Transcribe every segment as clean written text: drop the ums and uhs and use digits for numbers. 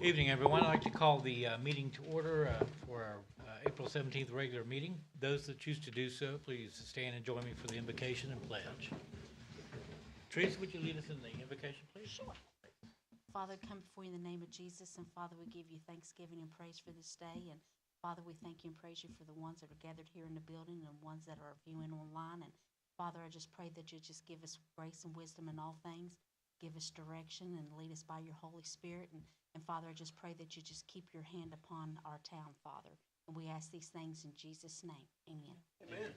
Evening, everyone. I'd like to call the meeting to order for our April 17th regular meeting. Those that choose to do so, please stand and join me for the invocation and pledge. Teresa, would you lead us in the invocation, please? Sure. Father, come before you in the name of Jesus, and Father, we give you thanksgiving and praise for this day. And Father, we thank you and praise you for the ones that are gathered here in the building and ones that are viewing online. And Father, I just pray that you just give us grace and wisdom in all things. Give us direction and lead us by your Holy Spirit. And Father, I just pray that you just keep your hand upon our town, Father. And we ask these things in Jesus' name. Amen. Amen.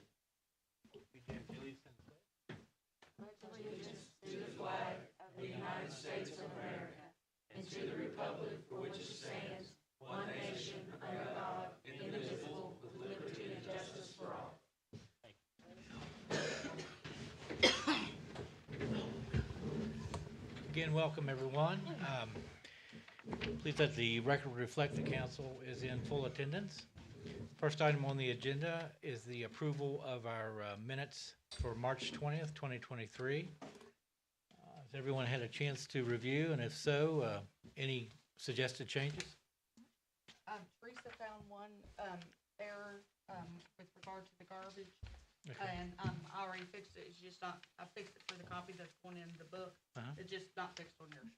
Allegiance to the flag of the United States of America and to the republic for which it stands, one nation, under God, indivisible, with liberty and justice for all. Again, welcome, everyone. Please let the record reflect the council is in full attendance. First item on the agenda is the approval of our minutes for March 20th, 2023. Has everyone had a chance to review? And if so, any suggested changes? Teresa found one error with regard to the garbage, Okay. and I already fixed it. It's just not, I fixed it for the copy that's going in the book. It's just not fixed on yours,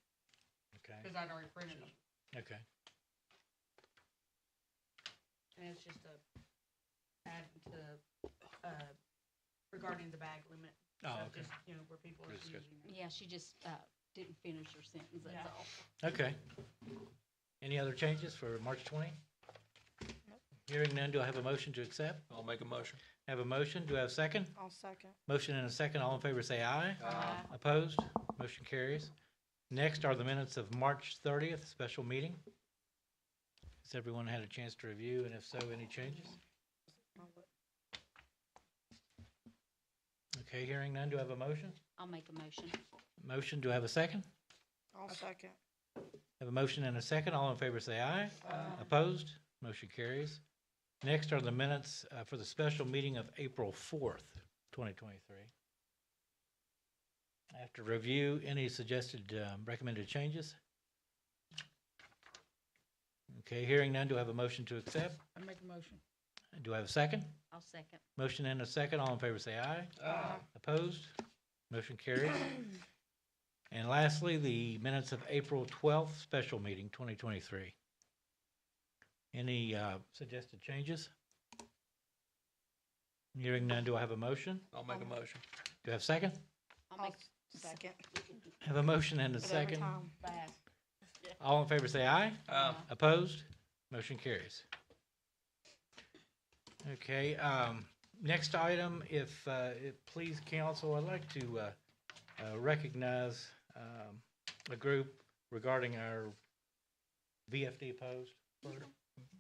Okay. because I'd already printed them. Okay. And it's just a add to, regarding the bag limit. Oh, So okay. just, where people are That's good. using it. Yeah, she just didn't finish her sentence, that's Yeah. all. Okay. Any other changes for March 20? Hearing none, do I have a motion to accept? I'll make a motion. Have a motion, do I have a second? I'll second. Motion and a second, all in favor say aye. Aye. Opposed? Motion carries. Next are the minutes of March 30th, special meeting. Has everyone had a chance to review, and if so, any changes? Okay, hearing none, do I have a motion? I'll make a motion. Motion, do I have a second? I'll second. Have a motion and a second, all in favor say aye. Opposed? Motion carries. Next are the minutes for the special meeting of April 4th, 2023. After review, any suggested recommended changes? Okay, hearing none, do I have a motion to accept? I make a motion. Do I have a second? I'll second. Motion and a second, all in favor say aye. Opposed? Motion carries. And lastly, the minutes of April 12th, special meeting, 2023. Any suggested changes? Hearing none, do I have a motion? I'll make a motion. Do I have a second? I'll make Second. Have a motion and a second. fast. All in favor say aye. Aye. Opposed? Motion carries. Okay, next item, if please, council, I'd like to recognize a group regarding our VFD post.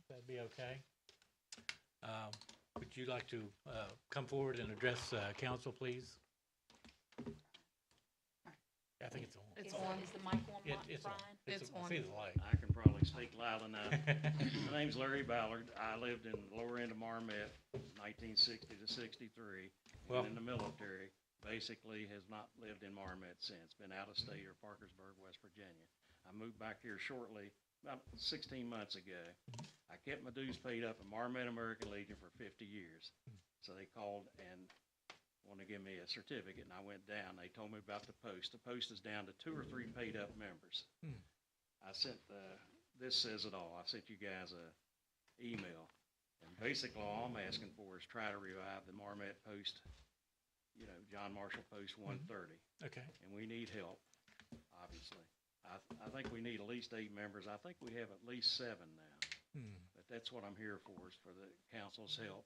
That'd be okay. Would you like to come forward and address council, please? I think it's on. It's Is- on. Is the mic on, It's on. Brian? It's on. See the light. I can probably speak loud enough. My name's Larry Ballard. I lived in the lower end of Marmet, 1960 to 63. Well- And in the military, basically has not lived in Marmet since. Been out of state or Parkersburg, West Virginia. I moved back here shortly, about 16 months ago. I kept my dues paid up in Marmet American Legion for 50 years. So they called and wanted to give me a certificate, and I went down. They told me about the post. The post is down to 2 or 3 paid up members. I sent this says it all. I sent you guys a email, and basically all I'm asking for is try to revive the Marmet Post, John Marshall Post 130, Okay. and we need help, obviously. I think we need at least 8 members. I think we have at least 7 now, but that's what I'm here for, is for the council's help.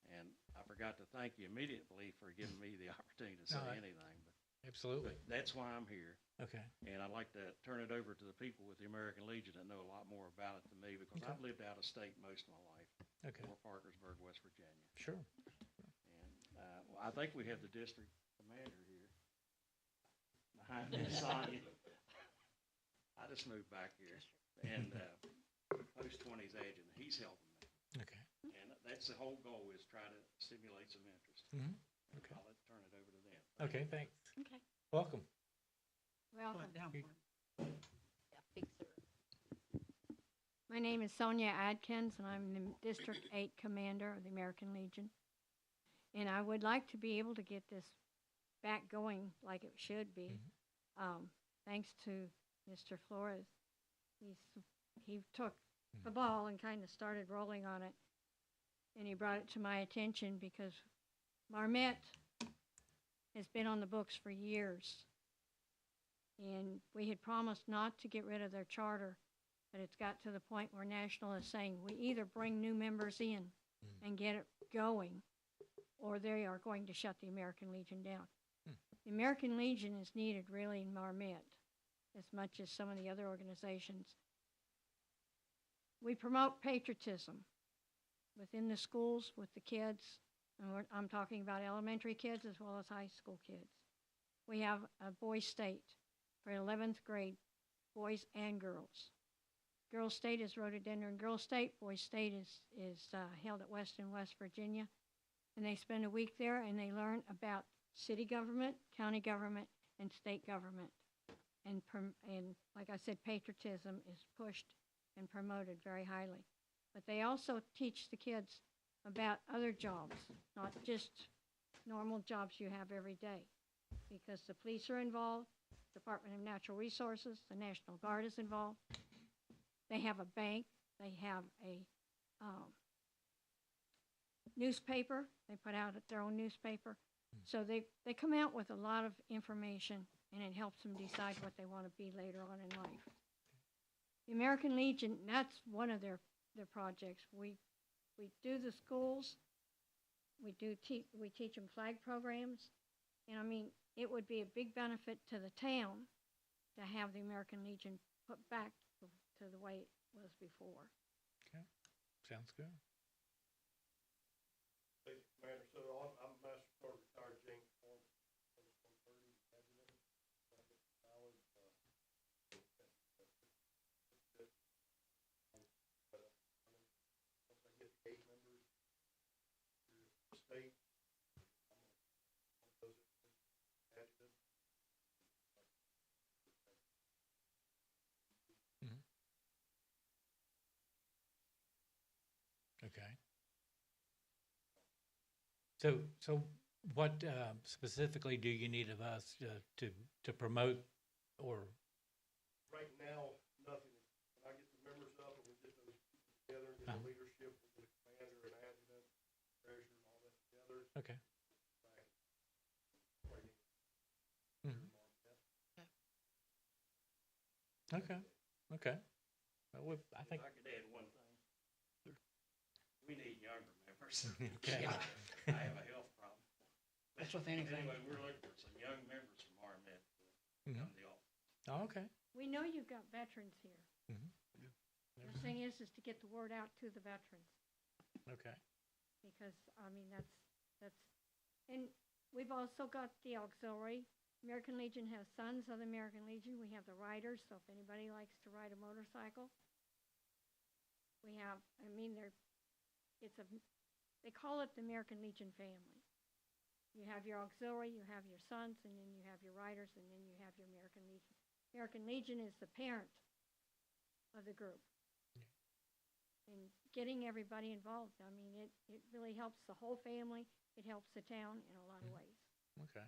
And I forgot to thank you immediately for giving me the opportunity to say No, anything, Absolutely. but that's why I'm here. Okay. And I'd like to turn it over to the people with the American Legion that know a lot more about it than me, because Okay. I've lived out of state most of my life, Okay. or Parkersburg, West Virginia. Sure. And well, I think we have the district commander here behind me, Sonia. I just moved back here, and Post 20's adjutant, he's helping me. Okay. And that's the whole goal, is try to stimulate some interest. Okay. I'll turn it over to them. Okay, thanks. Okay. Welcome. Put it down for me. Yeah, fix her. My name is Sonia Adkins, and I'm the District 8 Commander of the American Legion. And I would like to be able to get this back going like it should be. Thanks to Mr. Flores. He took the ball and kind of started rolling on it. And he brought it to my attention because Marmette has been on the books for years. And we had promised not to get rid of their charter, but it's got to the point where National is saying we either bring new members in and get it going, or they are going to shut the American Legion down. The American Legion is needed really in Marmette as much as some of the other organizations. We promote patriotism within the schools with the kids, and I'm talking about elementary kids as well as high school kids. We have a boys' state for 11th grade, boys and girls. Girls' State is rhododendron Girls' State. Boys' State is held at Weston, West Virginia. And they spend a week there and they learn about city government, county government, and state government. And like I said, patriotism is pushed and promoted very highly. But they also teach the kids about other jobs, not just normal jobs you have every day. Because the police are involved, Department of Natural Resources, the National Guard is involved. They have a bank, they have a newspaper, they put out their own newspaper. So they come out with a lot of information, and it helps them decide what they want to be later on in life. The American Legion, that's one of their projects. We do the schools, we teach them flag programs, and I mean, it would be a big benefit to the town to have the American Legion put back to the way it was before. Okay, sounds good. Thank you, Commander. So I'm Master Sergeant retired James Ford, 130, Adjutant. Once I get the 8 members to the state, those adjutant. Okay. So what specifically do you need of us to promote or? Right now, nothing. When I get the members up and we get those people together and get the leadership, we get a commander and adjutant, treasurer, and all that together. Okay. Okay. Okay. Well, I think. I could add one thing. We need younger members. Okay. I have a health problem. That's with anything. Anyway, we're looking for some young members from Marmette to come to the office. Oh, okay. We know you've got veterans here. The thing is to get the word out to the veterans. Okay. Because, I mean, that's, and we've also got the auxiliary. American Legion has Sons of the American Legion. We have the riders, so if anybody likes to ride a motorcycle. We have, I mean, they call it the American Legion family. You have your auxiliary, you have your Sons, and then you have your riders, and then you have your American Legion. American Legion is the parent of the group. And getting everybody involved, I mean, it really helps the whole family. It helps the town in a lot of ways. Okay.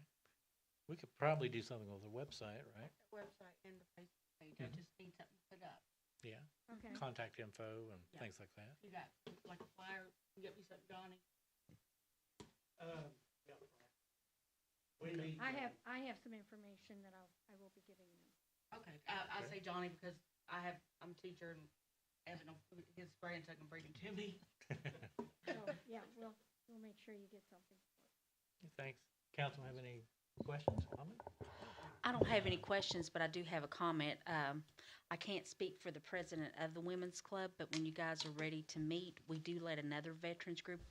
We could probably do something with the website, right? Website and the Facebook page, I just need something put up. Yeah. Okay. Contact info and Yeah. things like that. You got like a flyer, you get me something, Johnny? Yeah. We need. I have some information that I will be giving them. Okay, I say Johnny because I'm a teacher and Evan, his grandson can bring it to me. So, yeah, we'll make sure you get something. Thanks. Council, have any questions, comments? I don't have any questions, but I do have a comment. I can't speak for the president of the Women's Club, but when you guys are ready to meet, we do let another veterans group,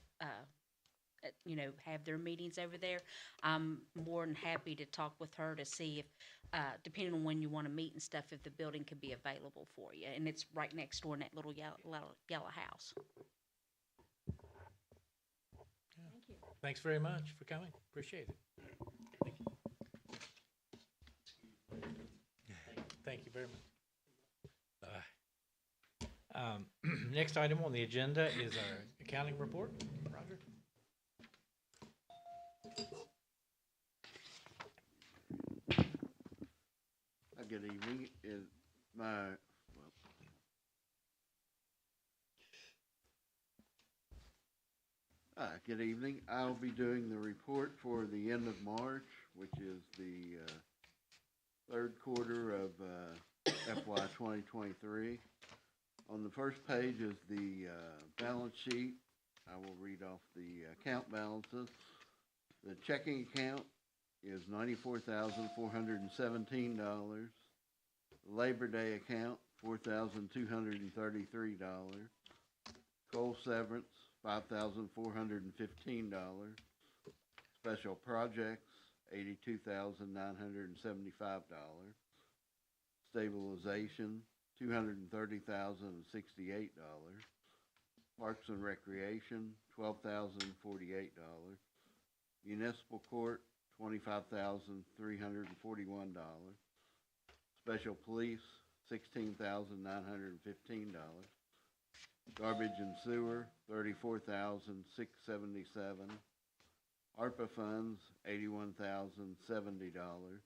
have their meetings over there. I'm more than happy to talk with her to see if, depending on when you want to meet and stuff, if the building could be available for you. And it's right next door in that little yellow house. Thank you. Thanks very much for coming. Appreciate it. Thank you. Thank you very much. Next item on the agenda is our accounting report. Roger? Good evening. Is my, well, good evening. I'll be doing the report for the end of March, which is the third quarter of FY 2023. On the first page is the balance sheet. I will read off the account balances. The checking account is $94,417. Labor Day account, $4,233. Coal severance, $5,415. Special projects, $82,975. Stabilization, $230,068. Parks and Recreation, $12,048. Municipal Court, $25,341. Special Police, $16,915. Garbage and Sewer, $34,677. ARPA funds, $81,070.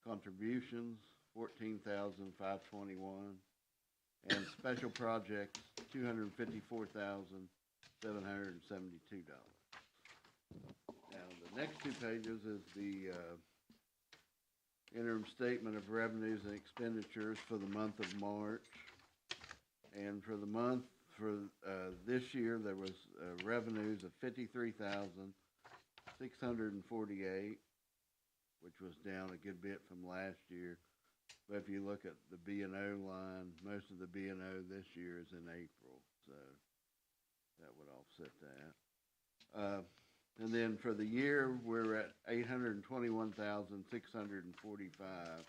Contributions, $14,521. And special projects, $254,772. Now, the next two pages is the interim statement of revenues and expenditures for the month of March. And for the month, for this year, there was revenues of $53,648, which was down a good bit from last year. But if you look at the B&O line, most of the B&O this year is in April, so that would offset that. And then for the year, we're at $821,645,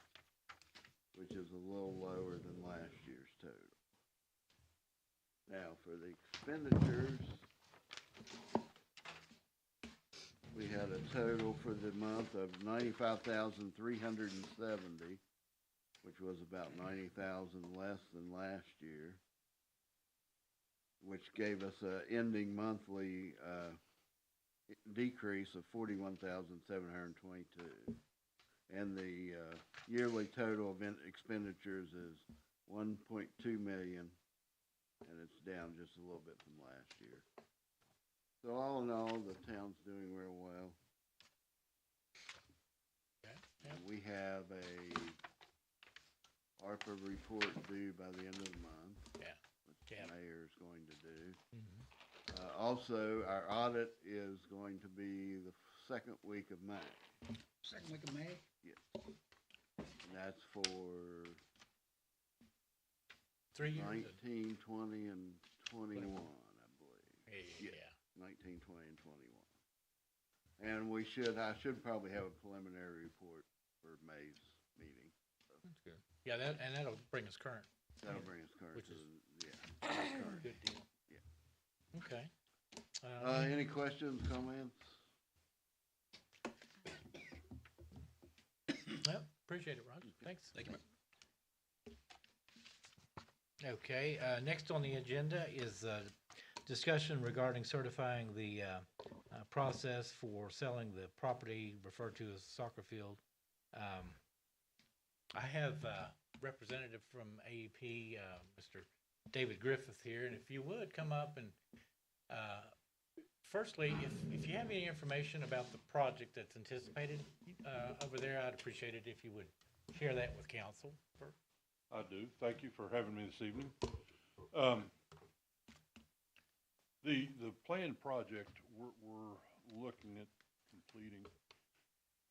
which is a little lower than last year's total. Now, for the expenditures, we had a total for the month of $95,370, which was about $90,000 less than last year, which gave us an ending monthly decrease of $41,722. And the yearly total of expenditures is $1.2 million, and it's down just a little bit from last year. So all in all, the town's doing real well. Okay. Yeah. And we have a ARPA report due by the end of the month. Yeah. Which Yeah. the mayor is going to do. Mhm. Also, our audit is going to be the second week of May. Second week of May? Yes. And that's for 3 years. 19, 20, and 21, I believe. Yeah. 19, 20, and 21. And I should probably have a preliminary report for May's meeting. That's good. Yeah, that'll bring us current. That'll bring us current. Which is- Current. Good deal. Yeah. Okay. Any questions, comments? Well, appreciate it, Roger. Thanks. Thank you. Okay, next on the agenda is discussion regarding certifying the process for selling the property referred to as soccer field. I have a representative from AEP, Mr. David Griffith here, and if you would come up and firstly, if you have any information about the project that's anticipated over there, I'd appreciate it if you would share that with council. I do. Thank you for having me this evening. The planned project we're looking at completing,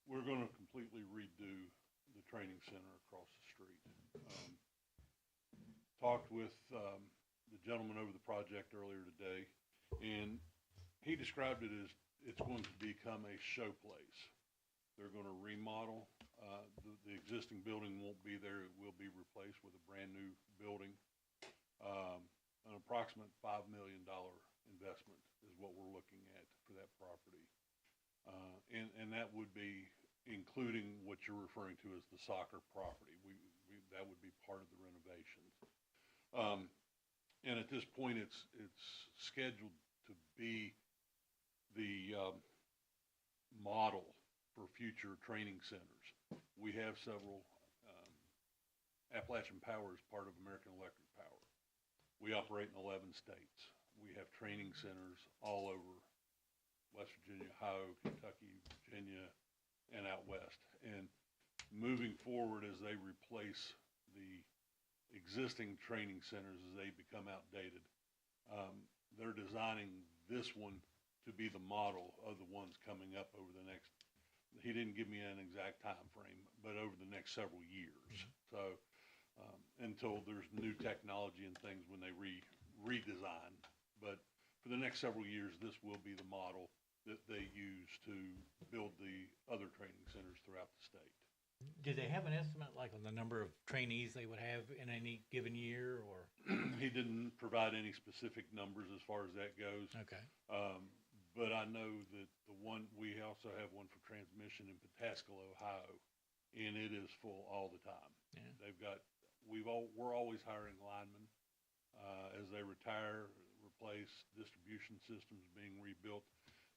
we're going to completely redo the training center across the street. Talked with the gentleman over the project earlier today, and he described it as it's going to become a showplace. They're going to remodel. The existing building won't be there. It will be replaced with a brand new building. An approximate $5 million investment is what we're looking at for that property. And that would be including what you're referring to as the soccer property. That would be part of the renovations. And at this point, it's scheduled to be the, model for future training centers. We have several, Appalachian Power is part of American Electric Power. We operate in 11 states. We have training centers all over West Virginia, Ohio, Kentucky, Virginia, and out west. And moving forward, as they replace the existing training centers as they become outdated, they're designing this one to be the model of the ones coming up over the next, he didn't give me an exact time frame, but over the next several years. So, until there's new technology and things when they redesign. But for the next several years, this will be the model that they use to build the other training centers throughout the state. Do they have an estimate, like on the number of trainees they would have in any given year, or? He didn't provide any specific numbers as far as that goes. Okay. But I know that we also have one for transmission in Pataskala, Ohio, and it is full all the time. Yeah. We're always hiring linemen, as they retire, replace distribution systems being rebuilt.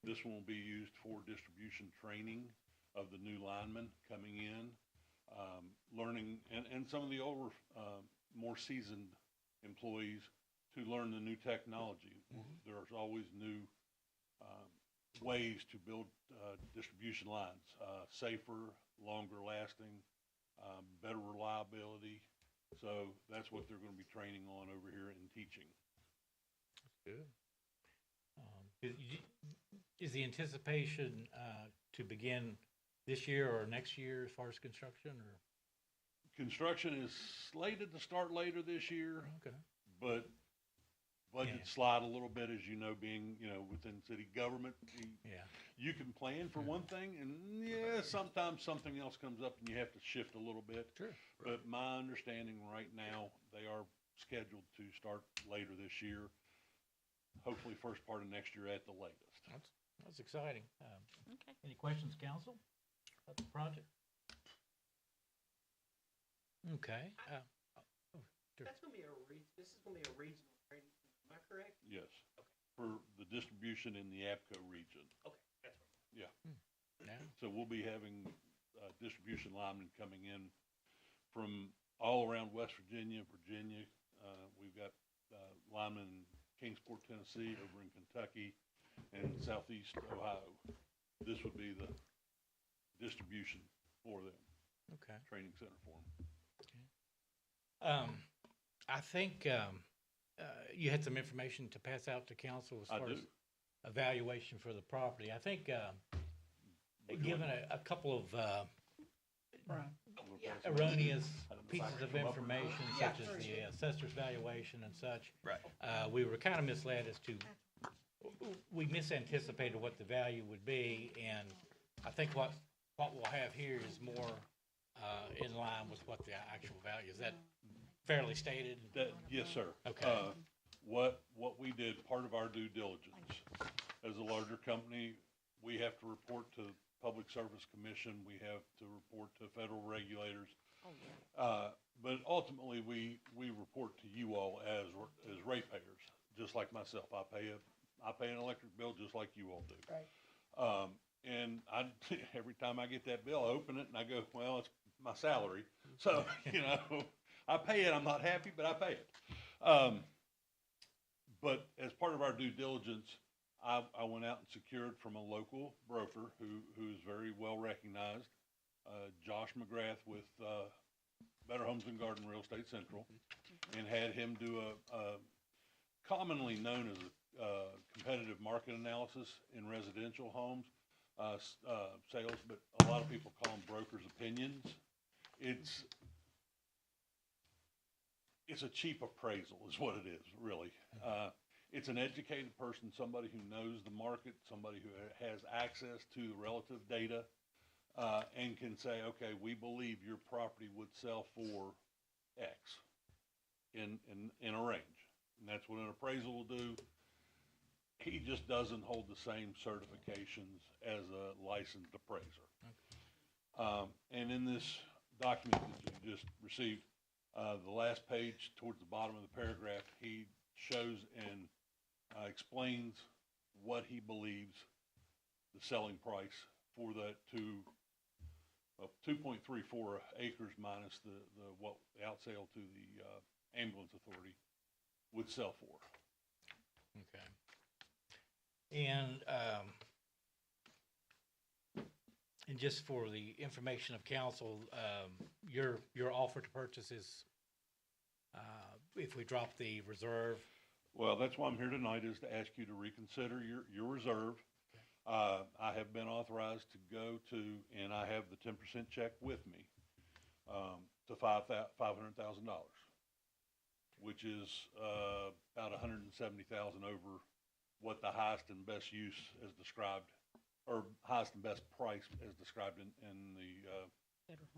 This one will be used for distribution training of the new linemen coming in, learning, and some of the older, more seasoned employees to learn the new technology. There's always new ways to build distribution lines, safer, longer lasting, better reliability. So that's what they're going to be training on over here and teaching. Good. Is the anticipation to begin this year or next year as far as construction, or? Construction is slated to start later this year, Okay. but budgets slide a little bit, as you know, being, within city government. Yeah. You can plan for one thing, and sometimes something else comes up and you have to shift a little bit. Sure. But my understanding right now, they are scheduled to start later this year, hopefully first part of next year at the latest. That's exciting. Okay. Any questions, council, about the project? Okay. That's gonna be this is gonna be a regional training, am I correct? Yes, for the distribution in the APCO region. Okay, that's right. Yeah. Yeah. So we'll be having distribution linemen coming in from all around West Virginia, Virginia. We've got linemen in Kingsport, Tennessee, over in Kentucky, and Southeast Ohio. This would be the distribution for them, Okay. training center for them. I think you had some information to pass out to council as I far as do. evaluation for the property. I think given a couple of erroneous pieces of information, such as the assessor's valuation and such, we were kind of misled as to, we misanticipated what the value would be, and I think what we'll have here is more in line with what the actual value is. That fairly stated? Yes, sir. Okay. What we did, part of our due diligence, as a larger company, we have to report to Public Service Commission, we have to report to federal regulators. But ultimately, we report to you all as ratepayers, just like myself. I pay an electric bill just like you all do. Right. And every time I get that bill, I open it and I go, well, it's my salary. So, I pay it. I'm not happy, but I pay it. But as part of our due diligence, I went out and secured from a local broker who's very well recognized, Josh McGrath with Better Homes and Garden Real Estate Central, and had him do a commonly known as a competitive market analysis in residential homes sales, but a lot of people call them brokers' opinions. It's a cheap appraisal is what it is, really. It's an educated person, somebody who knows the market, somebody who has access to the relative data, and can say, okay, we believe your property would sell for X in a range. And that's what an appraisal will do. He just doesn't hold the same certifications as a licensed appraiser. And in this document that you just received, the last page towards the bottom of the paragraph, he shows and explains what he believes the selling price for that 2.34 acres minus the outsale to the ambulance authority would sell for. Okay. And just for the information of council, your offer to purchase is, if we drop the reserve, Well, that's why I'm here tonight, is to ask you to reconsider your reserve. I have been authorized to go to, and I have the 10% check with me, to $500,000, which is, about $170,000 over what the highest and best use as described, or highest and best price as described in the,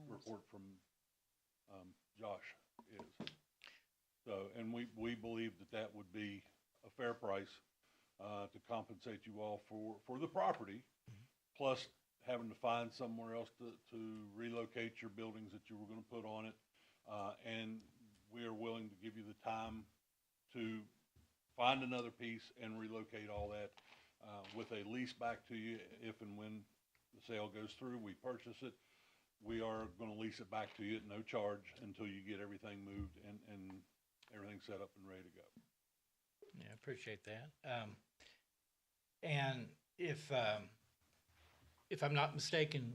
report from, Josh is. So, and we believe that would be a fair price, to compensate you all for the property, plus having to find somewhere else to relocate your buildings that you were gonna put on it. And we are willing to give you the time to find another piece and relocate all that, with a lease back to you if and when the sale goes through, we purchase it. We are gonna lease it back to you at no charge until you get everything moved and everything set up and ready to go. yeah, I appreciate that. And if I'm not mistaken,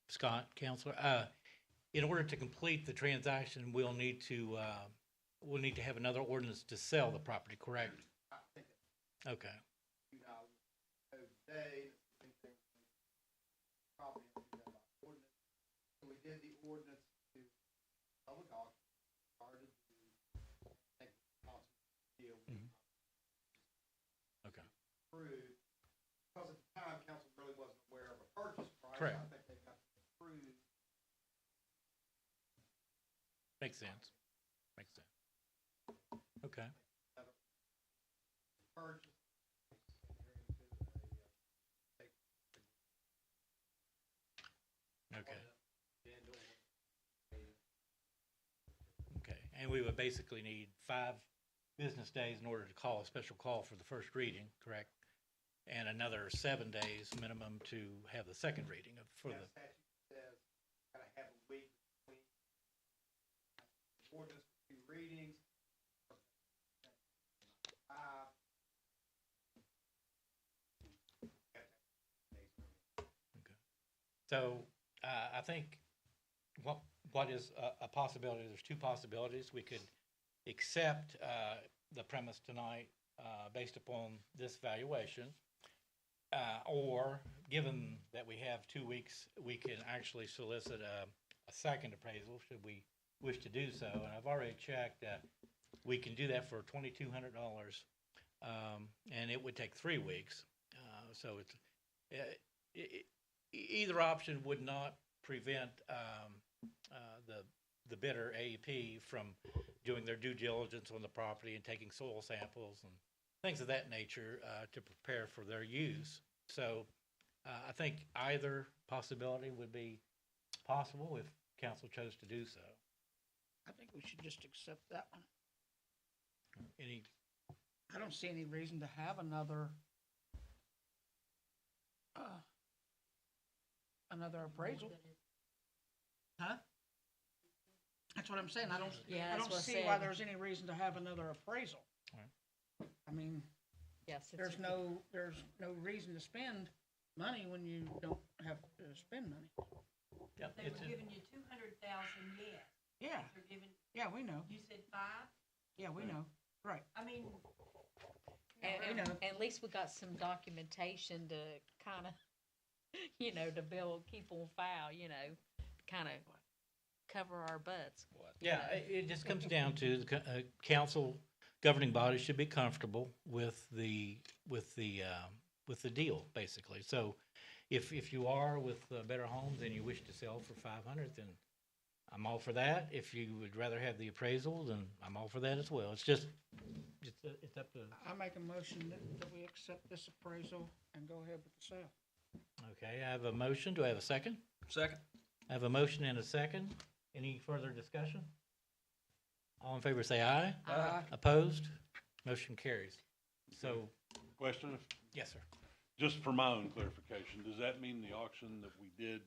Scott, Counselor, in order to complete the transaction, we'll need to have another ordinance to sell the property, correct? I think Okay, today, I think they probably have to do that by ordinance. So we did the ordinance to public auction, started to take the cost of the deal. Mhm. Okay. Approved, because at the time, council really wasn't aware of a purchase price. Correct. I think they got approved. Makes sense. Makes sense. Okay. Purchase. Okay. Okay, and we would basically need 5 business days in order to call a special call for the first reading, correct? And another 7 days minimum to have the second reading for the, Statute says, gotta have a week between ordinance for 2 readings. Five. so, I think what is a possibility, there's 2 possibilities. We could accept, the premise tonight, based upon this valuation. Or, given that we have 2 weeks, we can actually solicit a second appraisal, should we wish to do so. And I've already checked, we can do that for $2,200, and it would take 3 weeks. So it's, either option would not prevent the bidder, AEP, from doing their due diligence on the property and taking soil samples and things of that nature to prepare for their use. So I think either possibility would be possible if council chose to do so. I think we should just accept that one. Any, I don't see any reason to have another appraisal. Huh? That's what I'm saying. I don't see why there's any reason to have another appraisal. Right. I mean, Yes. there's no reason to spend money when you don't have to spend money. yeah, They it's were giving you 200,000, yes. Yeah, They're giving, yeah, we know. you said 5? Yeah, we know. Right. I mean. We know. At least we got some documentation to kind of, to keep on file, kind of cover our butts. Yeah, it just comes down to the council governing body should be comfortable with the deal, basically. So if you are with Better Homes and you wish to sell for 500, then I'm all for that. If you would rather have the appraisal, then I'm all for that as well. It's just, it's up to. I make a motion that we accept this appraisal and go ahead with the sale. Okay, I have a motion. Do I have a second? Second. I have a motion and a second. Any further discussion? All in favor say aye. Aye. Opposed? Motion carries. So, Question, Yes, sir. just for my own clarification, does that mean the auction that we did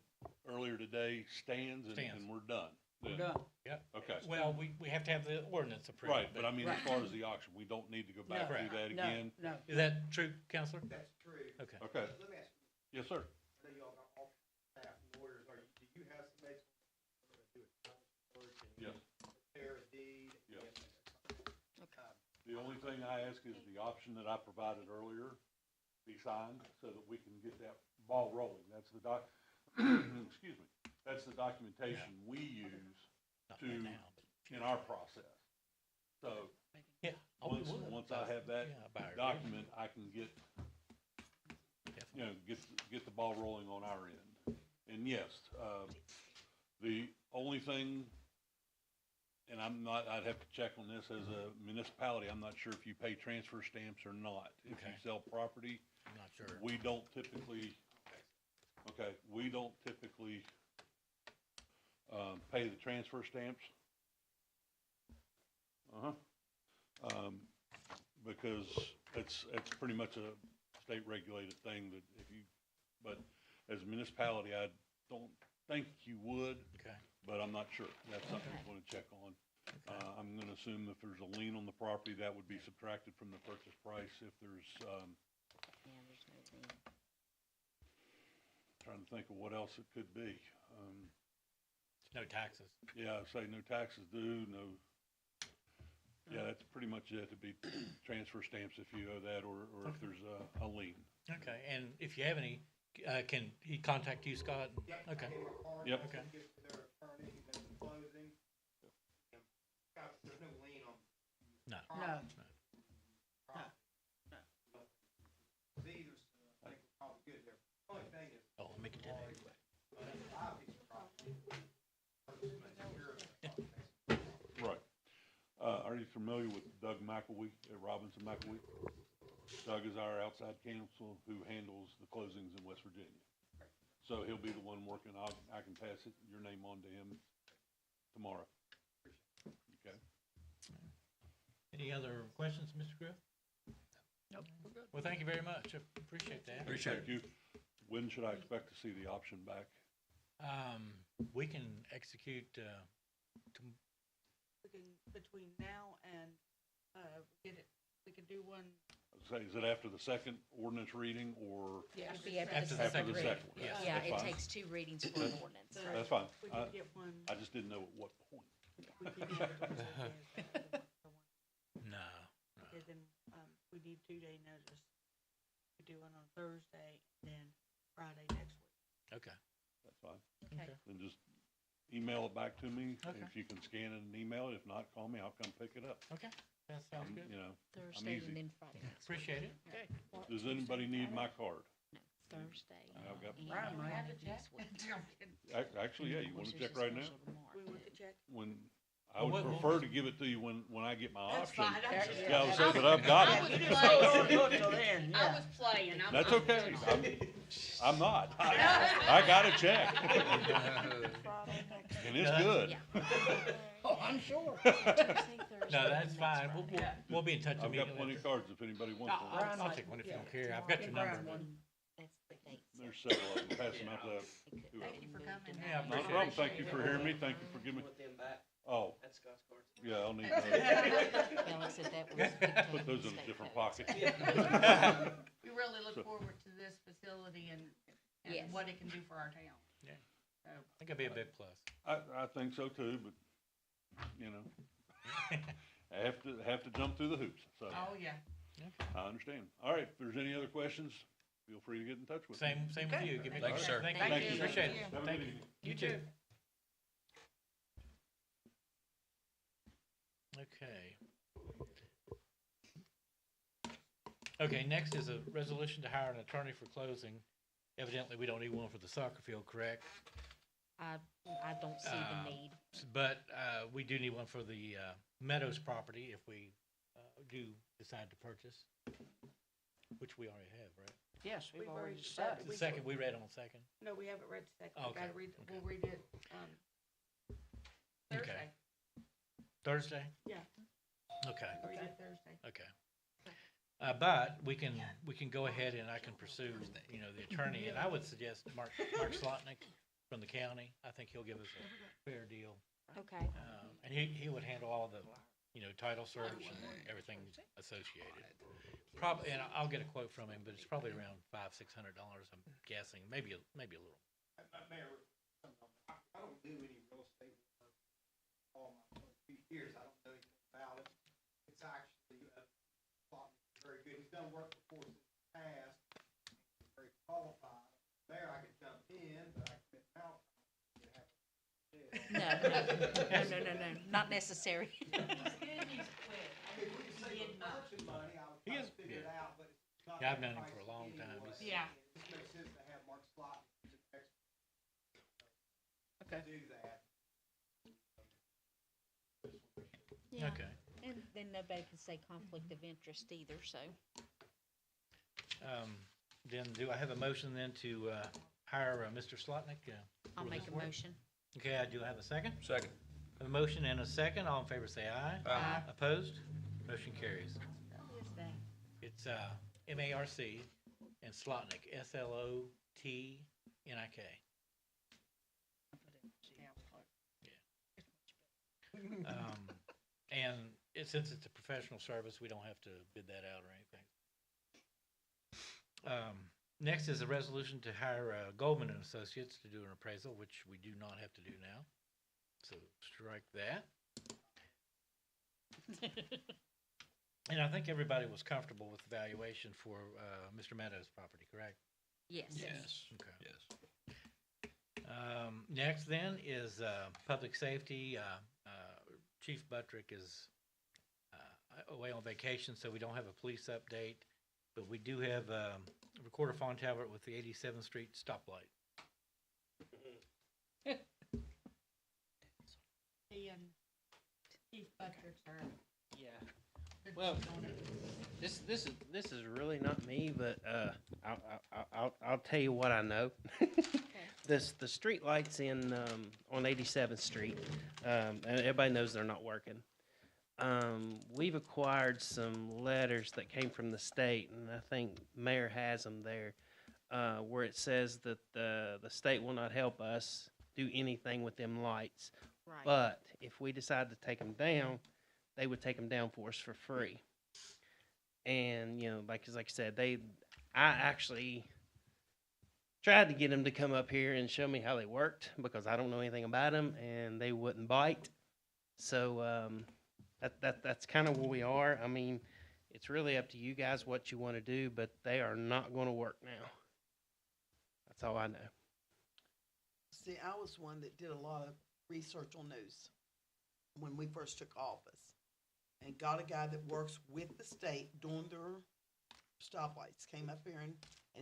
earlier today stands Stands. and we're done? We're then? done. yeah, Okay, well, we have to have the ordinance approved. right, but I mean, as Right. far as the auction, we don't need to go back No. through that No, again? no. Is that true, Counselor? That's true. Okay. Okay, Let me ask you, yes, sir. I know y'all got all staff and lawyers, do you have somebody that's gonna do a title search and Yes. prepare a deed? Yes. Um, The only thing I ask is the option that I provided earlier be signed so that we can get that ball rolling. That's the excuse me, that's the documentation we use Not to, right now. in our process. So, Yeah. once I have that Yeah, by our document, I can get, Definitely. get the ball rolling on our end. And yes, the only thing, and I'd have to check on this as a municipality, I'm not sure if you pay transfer stamps or not. If you Okay. sell property, I'm not sure. we don't typically, pay the transfer stamps. Because it's pretty much a state regulated thing that if you, but as a municipality, I don't think you would, Okay. but I'm not sure. That's something I'm gonna check on. I'm gonna assume if there's a lien on the property, that would be subtracted from the purchase price. If there's, Yeah, there's no lien. trying to think of what else it could be. No taxes. Yeah, say no taxes due, no, yeah, that's pretty much it. It'd be transfer stamps if you owe that, or if there's a lien. Okay, and if you have any, can he contact you, Scott? Yep, I Okay. gave my card, Yep. Okay. give it to their attorney, and then the closing. And Scott, there's no lien on No. No. property. These are, I think, we're probably good there. Only thing is, Oh, I'll make it 10 anyway. I piece of property. Right. Are you familiar with Doug McElwee at Robinson McElwee? Doug is our outside counsel who handles the closings in West Virginia. So he'll be the one working. I can pass your name on to him tomorrow. Okay. Any other questions, Mr. Griff? Nope, we're good. Well, thank you very much. I appreciate that. Thank you. When should I expect to see the option back? We can execute, We can, between now and, get it, we could do one. Say, is it after the second ordinance reading or Yeah, it'd the be after the after second the reading. second? one? Yes. Yeah, That's it fine. takes 2 readings for an ordinance. So That's fine. We I could get one. I just didn't know at what point. We could get one for one. no. Because then, we need 2-day notice. We do one on Thursday, then Friday next week. Okay. That's fine. Okay. Then just email it back to me. Okay. If you can scan it and email it. If not, call me. I'll come pick it up. Okay, that sounds good. You know, Thursday easy. and then Friday next week. Appreciate it. does anybody need my card? No, Thursday. I've got- and Brian might Friday have a check. next week. Actually, yeah, you Of want course, to there's check a right now? special tomorrow, We want too. the check. When, I Well, would we'll- prefer to give it to you when I get my That's option. fine. I'm just- Yeah, I was saying, but I've got I it. was Oh, playing. do it till then, I yeah. was playing. That's okay. I'm not. I got a check. And it's good. Yeah. Oh, I'm sure. No, that's fine. We'll be in touch I've got plenty immediately. of cards if anybody wants one. Brian I'll might- take one if you yeah. don't care. I've got your Give number. Brian but- one. That's the date. There's several of them. Pass them out to They couldn't- Thank they you for moved coming. them Yeah, out. No appreciate problem. it. Thank you for hearing me. Thank you for giving me, Want them back? oh, That's Scott's cards. yeah, I'll need those. Alex said that was. Put those in a different pocket. We really So- look forward to this facility and Yes. what it can do for our town. Yeah. So, I think it'd be a big plus. I think so too, but, you know, I have to jump through the hoops, so oh, yeah. I understand. All right, if there's any other questions, feel free to get in touch with me. Same with you. Give me a Thank you, call. sir. Thank Thank you. you. Appreciate Thank it. Have a Thank good you. evening. You too. Okay. Okay, next is a resolution to hire an attorney for closing. Evidently, we don't need one for the soccer field, correct? I don't see the need. But we do need one for the Meadows property if we do decide to purchase, which we already have, right? Yes, we've We've already already decided. The second, we read on second. No, we haven't read the second. We Okay, gotta read, okay. we'll read it, Okay. Thursday. Thursday? Yeah. Okay, Read it Thursday. okay. But we can go ahead and I can pursue, you know, the attorney, and I would suggest Mark Slotnick from the county. I think he'll give us a fair deal. Okay. And he would handle all the, you know, title search and everything associated. Probably, and I'll get a quote from him, but it's probably around $500-600, I'm guessing, maybe a little. Mayor, I don't do any real estate work all my 22 years. I don't know anything about it. It's actually very good. He's done work before in the past. He's very qualified. Mayor, I could jump in, but I commit out. No, not necessary. If we could save a bunch of money, I would try to figure it out, but it's not. Yeah, I've known him that for a long pricey time. anyway. Yeah. It just makes sense to have Mark Slot who's an expert Okay. do that. Yeah. Okay. And then nobody can say conflict of interest either, so. Then do I have a motion then to hire Mr. Slotnick? I'll for make this a work? motion. Okay, I do have a second. Second. A motion and a second. All in favor say aye. Aye. Opposed? Motion carries. Yes, they. It's M-A-R-C and Slotnick, S-L-O-T-N-I-K. And since it's a professional service, we don't have to bid that out or anything. Next is a resolution to hire Goldman and Associates to do an appraisal, which we do not have to do now. So strike that. And I think everybody was comfortable with the valuation for Mr. Meadows' property, correct? Yes. Okay. Yes. Next then is public safety. Chief Buttrick is away on vacation, so we don't have a police update, but we do have Recorder Fontalbert with the 87th Street stoplight. He and Chief Buttrick's are. Yeah. Well, this is really not me, but I'll tell you what I know. The street lights in on 87th Street, and everybody knows they're not working. We've acquired some letters that came from the state, and I think Mayor has them there, where it says that the state will not help us do anything with them lights. Right. But if we decide to take them down, they would take them down for us for free. And, you know, like I said, I actually tried to get them to come up here and show me how they worked because I don't know anything about them, and they wouldn't bite. So that's kind of where we are. I mean, it's really up to you guys what you want to do, but they are not going to work now. That's all I know. See, I was one that did a lot of research on those when we first took office, and got a guy that works with the state doing their stoplights, came up here and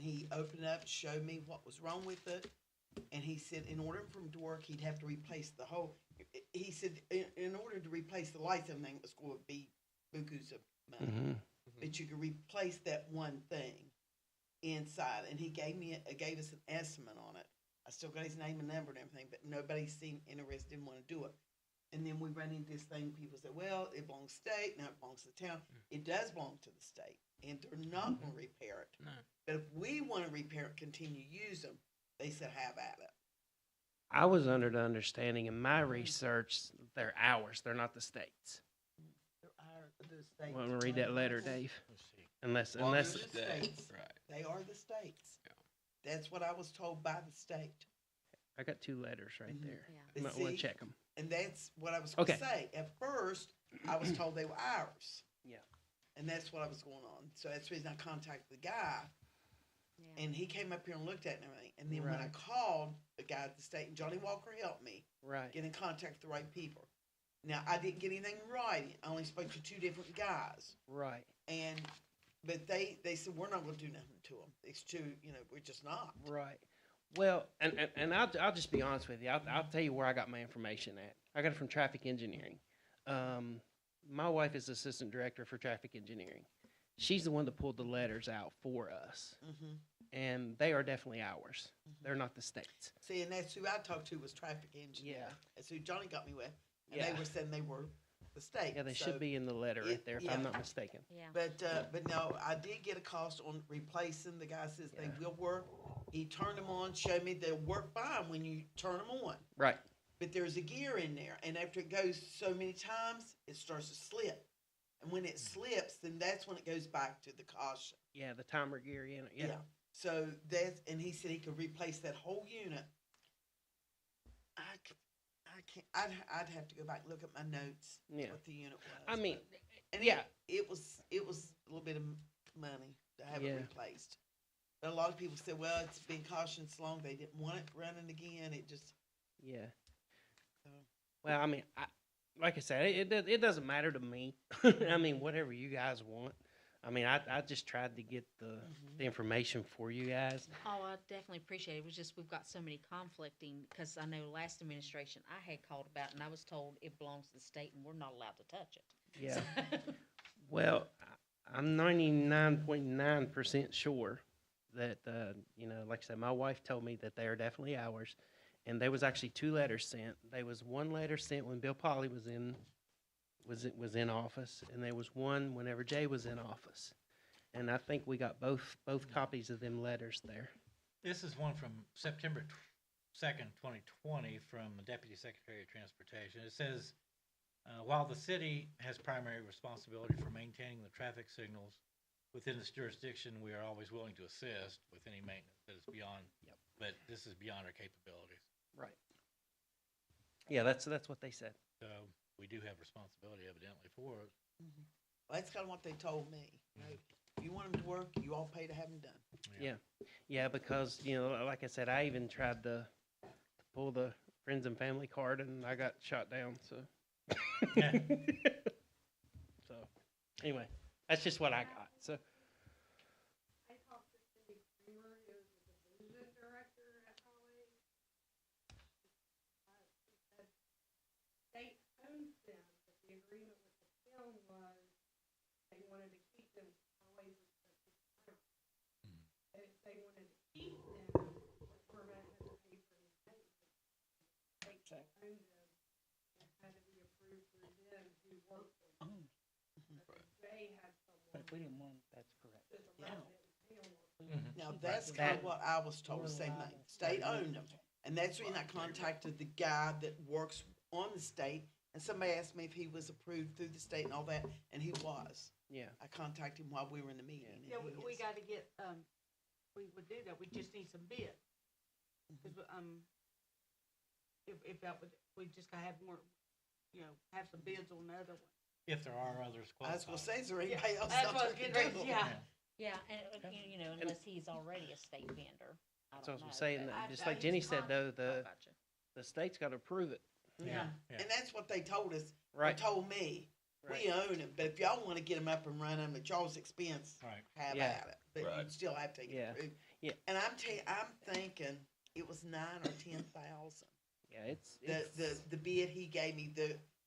he opened it up, showed me what was wrong with it, and he said in order for him to work, he'd have to replace the whole, he said in order to replace the lights, everything was going to be bukus of money. Mm-hmm. But you could replace that one thing inside, and he gave us an estimate on it. I still got his name and number and everything, but nobody seemed interested, didn't want to do it. And then we ran into this thing, people said, well, it belongs to the state, now it belongs to the town. It does belong to the state, and they're not going to repair it. No. But if we want to repair it, continue to use them, they said have at it. I was under the understanding in my research, they're ours, they're not the state's. The state. Want to read that letter, Dave? Let's see. Unless They're the State, states. right. They are the states. Yeah. That's what I was told by the state. I got 2 letters right Mhm. there. Yeah. You But might want see, to check them. And that's what I was going to Okay. say. At first, I was told they were ours. Yeah. And that's what I was going on. So that's the reason I contacted the guy. Yeah. And he came up here and looked at it and everything. And then when I Right. called the guy at the state, and Johnny Walker helped me Right. get in contact with the right people. Now, I didn't get anything in writing. I only spoke to 2 different guys. Right. But they said, we're not going to do nothing to them. It's too, we're just not. Right. Well, and I'll just be honest with you. I'll tell you where I got my information at. I got it from traffic engineering. My wife is assistant director for traffic engineering. She's the one that pulled the letters out for us, Mm-hmm. and they are definitely ours. They're not the state's. See, and that's who I talked to was traffic engineer. Yeah. That's who Johnny got me with. And Yeah. they were saying they were the state. Yeah, they So- should be in the letter right there, if yeah. I'm not mistaken. Yeah. But no, I did get a cost on replacing. The guy says they will work. He turned them on, showed me they'll work fine when you turn them on. Right. But there's a gear in there, and after it goes so many times, it starts to slip. And when it slips, then that's when it goes back to the caution. Yeah, the timer gear in it, yeah. So that's, and he said he could replace that whole unit. I can't, I'd have to go back and look at my notes, Yeah. what the unit was. I mean, And yeah. it was a little bit of money to have Yeah. it replaced. But a lot of people said, well, it's been cautioned so long, they didn't want it running again, it just, Yeah. so. Well, I mean, like I said, it doesn't matter to me. I mean, whatever you guys want. I mean, I just tried to get the information for you guys. Oh, I definitely appreciate it. It was just, we've got so many conflicting, because I know last administration I had called about, and I was told it belongs to the state and we're not allowed to touch it. Yeah. Well, I'm 99.9% sure that, like I said, my wife told me that they are definitely ours. And there was actually 2 letters sent. There was one letter sent when Bill Polly was in office, and there was one whenever Jay was in office. And I think we got both copies of them letters there. This is one from September 2nd, 2020, from the Deputy Secretary of Transportation. It says, while the city has primary responsibility for maintaining the traffic signals within its jurisdiction, we are always willing to assist with any maintenance that is beyond, but this is beyond our capabilities. Right. Yeah, that's what they said. So we do have responsibility evidently for it. Well, that's kind of what they told me. You know, if you want them to work, you all pay to have them done. Yeah, because, like I said, I even tried to pull the friends and family card, and I got shot down, so. So, anyway, that's just what I got, so. I talked to Cindy Kramer, who is the division director at Holly. She said state owns them, but the agreement with the town was they wanted to keep them always restricted to town. And if they wanted to keep them, the permit had to pay for the maintenance. State owned them, it had to be approved through them who worked for them. They had someone. If we didn't want, that's correct. Just a resident in town working. Now, that's kind of what I was told, the same thing. State owned them. And that's when I contacted the guy that works on the state, and somebody asked me if he was approved through the state and all that, and he was. Yeah. I contacted him while we were in the meeting. and Yeah, he we is. gotta get, we would do that, we just need some bids. Cause, if that would, we just gotta have more, have some bids on the other one. If there are others I was qualified. gonna say, is there anybody else That's out what I there was that getting can ready, do it? yeah. Yeah, and, unless he's already a state vendor. I So I don't know, was saying, but- that, I- just I- like Jenny he's said, fine. though, Oh, gotcha. the state's got to approve it. Yeah. Yeah. And that's what they told us, or Right. told me. We own them, but if y'all wanna get them up and running at y'all's expense, Right. have Yeah. at it. But Right. you'd still have to get Yeah. it approved. Yeah. And I'm thinking it was 9 or 10,000. Yeah, it's The bid he gave me,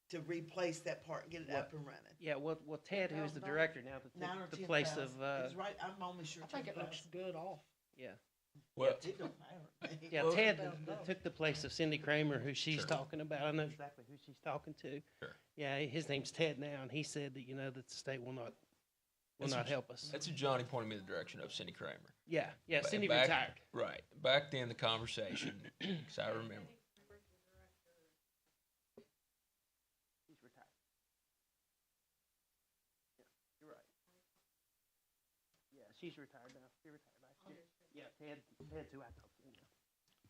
to replace that part and get it up and running. yeah. Well, Ted, who's the $10,000? director now, that 9 or took the 10,000. place of It's right, I'm almost sure. I think it looks 10,000. good off. yeah. Well, It don't matter. Yeah, Well- Ted that took the place of Cindy Kramer, who she's Sure. talking about. I know exactly who she's talking to. Sure. Yeah, his name's Ted now, and he said that that the state will not That's what- help us. that's who Johnny pointed me in the direction of, Cindy Kramer. Yeah, Ba- Cindy back- retired. Right. Back then, the conversation, because I remember. She's retired. Yeah, you're right. Yeah, she's retired now. She retired last year. Yeah, Ted's who I talked to.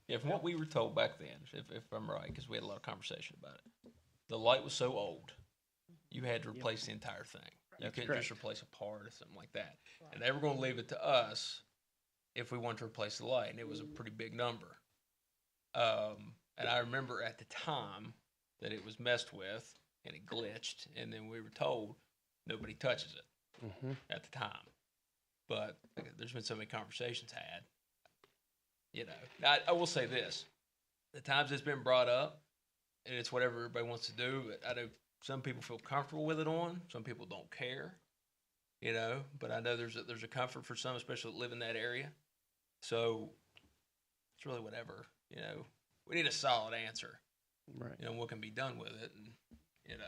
Yeah, from what we were told back then, if I'm right, because we had a lot of conversation about it, the light was so old, you had to replace the entire thing. You That's couldn't correct. just replace a part or something like that. And they were going to leave it to us if we wanted to replace the light, and it was a pretty big number. And I remember at the time that it was messed with and it glitched, and then we were told nobody touches it Mm-hmm. at the time. But there's been so many conversations had. I will say this: the times it's been brought up, and it's whatever everybody wants to do. But I know some people feel comfortable with it on. Some people don't care. But I know there's a comfort for some, especially that live in that area. So it's really whatever. We need a solid answer. Right. What can be done with it, and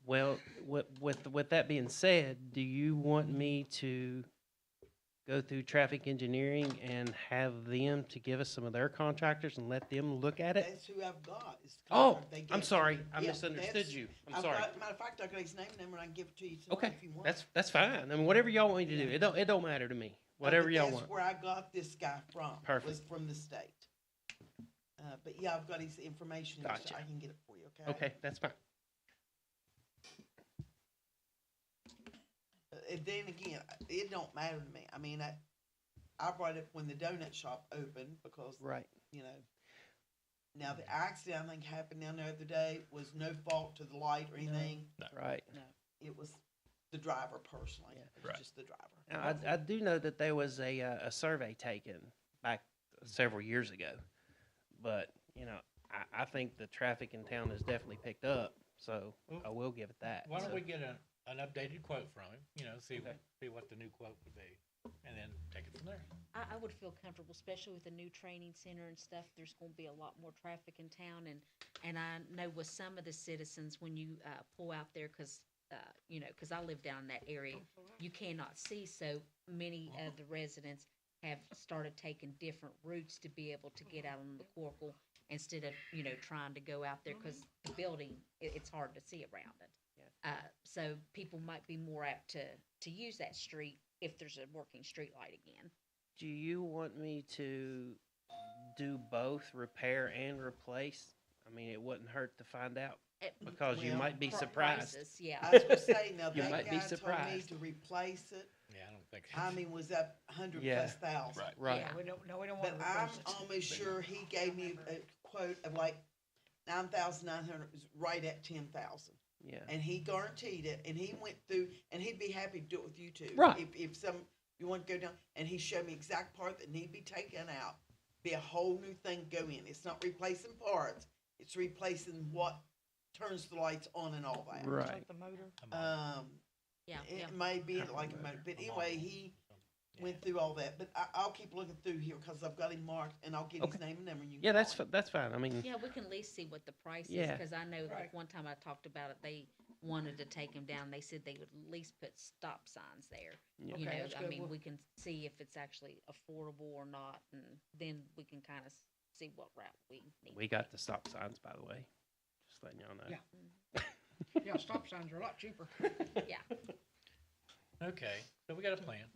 Well, with that being said, do you want me to go through traffic engineering and have them to give us some of their contractors and let them look at it? That's who I've got. Is the Oh, contract they I'm gave sorry. me. I Yeah, misunderstood that's- you. I'm I've sorry. got- Matter of fact, I got his name and number, and I can give it to you tonight Okay, if you want. that's fine. I mean, whatever y'all want me to do. It don't matter to me. Whatever But y'all that's want. where I got this guy from. Was Perfect. from the state. But yeah, I've got his information, so Gotcha. I can get it for you, okay? Okay, that's fine. And then again, it don't matter to me. I mean, I brought it up when the donut shop opened because, Right. you know, now the accident I think happened down there the other day was no fault to the light or anything. Right. It was the driver personally. Yeah. It was Right. just the driver. Now, I do know that there was a survey taken back several years ago, but, you know, I think the traffic in town has definitely picked up, so I will give it that. Why don't So- we get an updated quote from him, you know, see, Okay. see what the new quote would be, and then take it from there. I would feel comfortable, especially with the new training center and stuff. There's going to be a lot more traffic in town, and I know with some of the citizens when you pull out there, because you know, because I live down in that area, you cannot see. So many of the residents have started taking different routes to be able to get out on the Corkle instead of trying to go out there because the building it's hard to see around it. So people might be more apt to use that street if there's a working street light again. Do you want me to do both repair and replace? I mean, it wouldn't hurt to find out because you Well, might be Pri- surprised. prices, yeah. I was gonna say, now You that might be guy told me surprised. to replace it, Yeah, I don't think. I mean, was up 100 Yeah. plus thousand. Right. Right. Yeah. We don't want But to I'm replace it. almost sure he gave me a quote of like 9,900, right at 10,000. Yeah. And he guaranteed it, and he went through, and he'd be happy to do it with you too. Right. If you want to go down, and he showed me exact part that need to be taken out, be a whole new thing go in. It's not replacing parts, it's replacing what turns the lights on and all that. Right. Like the motor. Yeah, It yeah. may be like a motor, but anyway, he went through all that. But I'll keep looking through here because I've got him marked, and I'll get his Okay. name and number. And you can Yeah, that's call him. that's fine. I mean, Yeah, we can at least see what the price is, Yeah. because I know like Right. one time I talked about it, they wanted to take them down. They said they would at least put stop signs there. Yeah. You Okay, know, that's I good. mean, We'll- we can see if it's actually affordable or not, and then we can kind of see what route we need. we got the stop signs, by the way. Just letting y'all know. Yeah. Yeah, stop signs are a lot cheaper. Yeah. Okay, so we got a plan.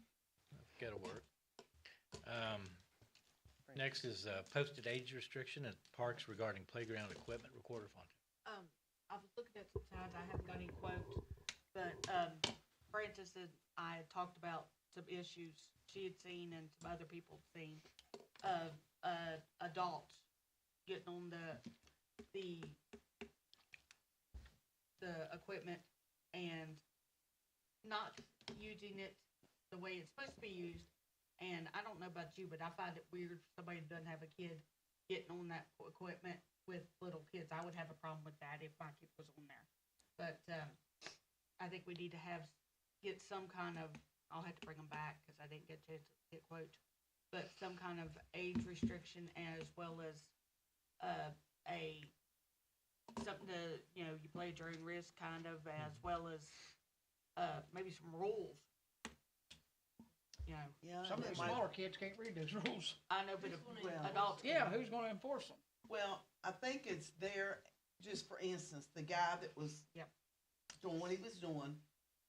Got to work. Next is posted age restriction at parks regarding playground equipment, Recorder Fontaine. I was looking at some signs, I haven't got any quotes, but, Francis and I had talked about some issues she had seen and some other people had seen of, adults getting on the equipment and not using it the way it's supposed to be used. And I don't know about you, but I find it weird for somebody who doesn't have a kid getting on that equipment with little kids. I would have a problem with that if my kid was on there. But I think we need to get some kind of, I'll have to bring them back because I didn't get a chance to get quote, but some kind of age restriction as well as something to, you play at your own risk kind of, as well as maybe some rules. Yeah, Some of that the might- smaller kids can't read those rules. I know, but Well- adults. Yeah, who's gonna enforce them? Well, I think it's there, just for instance, the guy that was Yep. doing what he was doing,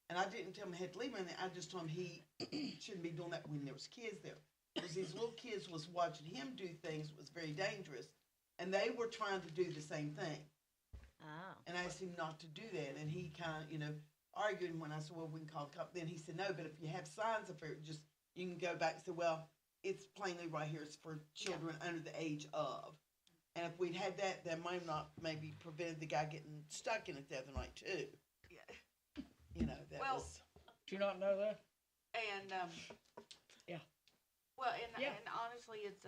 and I didn't tell him he had to leave anything, I just told him he shouldn't be doing that when there was kids there. Because these little kids was watching him do things that was very dangerous, and they were trying to do the same thing. Oh. And I asked him not to do that, and he kind of, argued when I said, well, we can call the cop. Then he said, no, but if you have signs up there, you can go back and say, well, it's plainly right here, it's for children under the age of. And if we'd had that, that might not maybe prevented the guy getting stuck in it the other night too. That Well, was. Do you not know that? And, yeah. Well, Yeah. and honestly, it's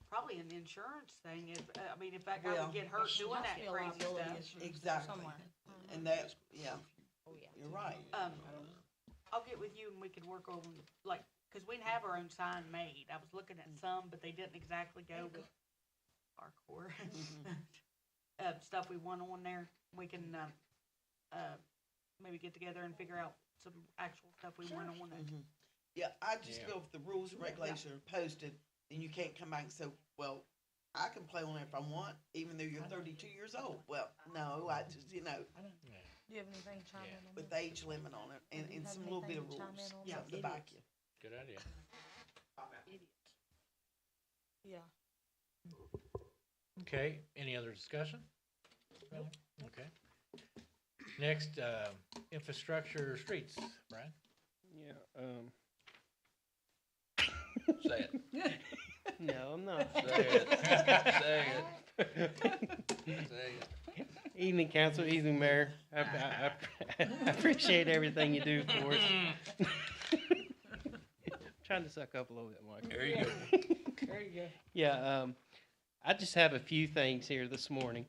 probably an insurance thing. If that guy Well, would get hurt doing that Must be a crazy liability stuff. issue Exactly. somewhere. And that, yeah, Oh, yeah. you're right. I'll get with you and we could work on, because we have our own sign made. I was looking at some, but they didn't exactly go with our core stuff we want on there. We can, maybe get together and figure out some actual stuff we want on it. Mhm. Yeah, I just Yeah. feel if the rules and regulations are posted, then you can't come back and say, well, I can play on it if I want, even though you're 32 years old. Well, no, I just, Do you have anything to chime Yeah. in on with that? the age limit on it Do and, you and have some little bit of anything to chime rules, in on something that? to back you. Good idea. Yeah. Okay, any other discussion? Okay. Next, infrastructure, streets, Brian? Yeah, Say it. no, I'm not. Say it. Say it. Say it. Evening, council, evening, mayor. I appreciate everything you do for us. Trying to suck up a little bit, Mike. There you go. There you go. Yeah, I just have a few things here this morning,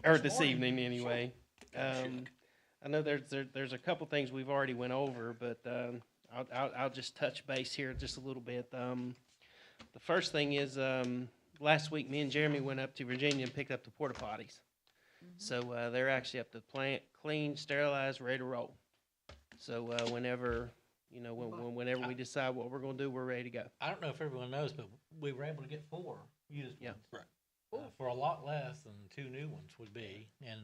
or this evening anyway. I know there's a couple things we've already went over, but I'll just touch base here just a little bit. The first thing is last week me and Jeremy went up to Virginia and picked up the porta potties. So they're actually up to the plant, clean, sterilized, ready to roll. So whenever whenever we decide what we're going to do, we're ready to go. I don't know if everyone knows, but we were able to get 4 used Yeah. ones. For a lot less than 2 new ones would be, and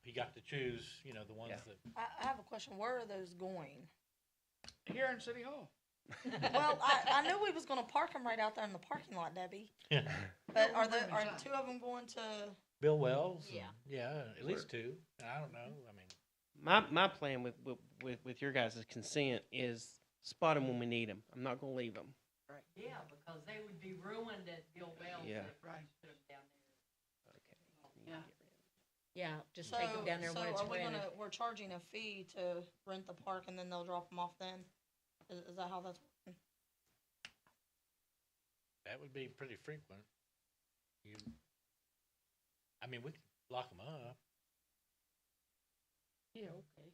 he got to choose, the ones Yeah. that. I have a question. Where are those going? Here in City Hall. Well, I knew we was gonna park them right out there in the parking lot, Debbie. But are 2 of them going to? Bill Wells. Yeah. Yeah, at least 2. And I don't know. I mean, My plan with your guys' consent is spot them when we need them. I'm not going to leave them. Yeah, because they would be ruined at Bill Wells. Yeah. if we put 'em down there. Yeah. Yeah, just take them down there when it's are we rented. we're charging a fee to rent the park and then they'll drop them off then? Is that how that's working? that would be pretty frequent. I mean, we could lock them up. Yeah, okay.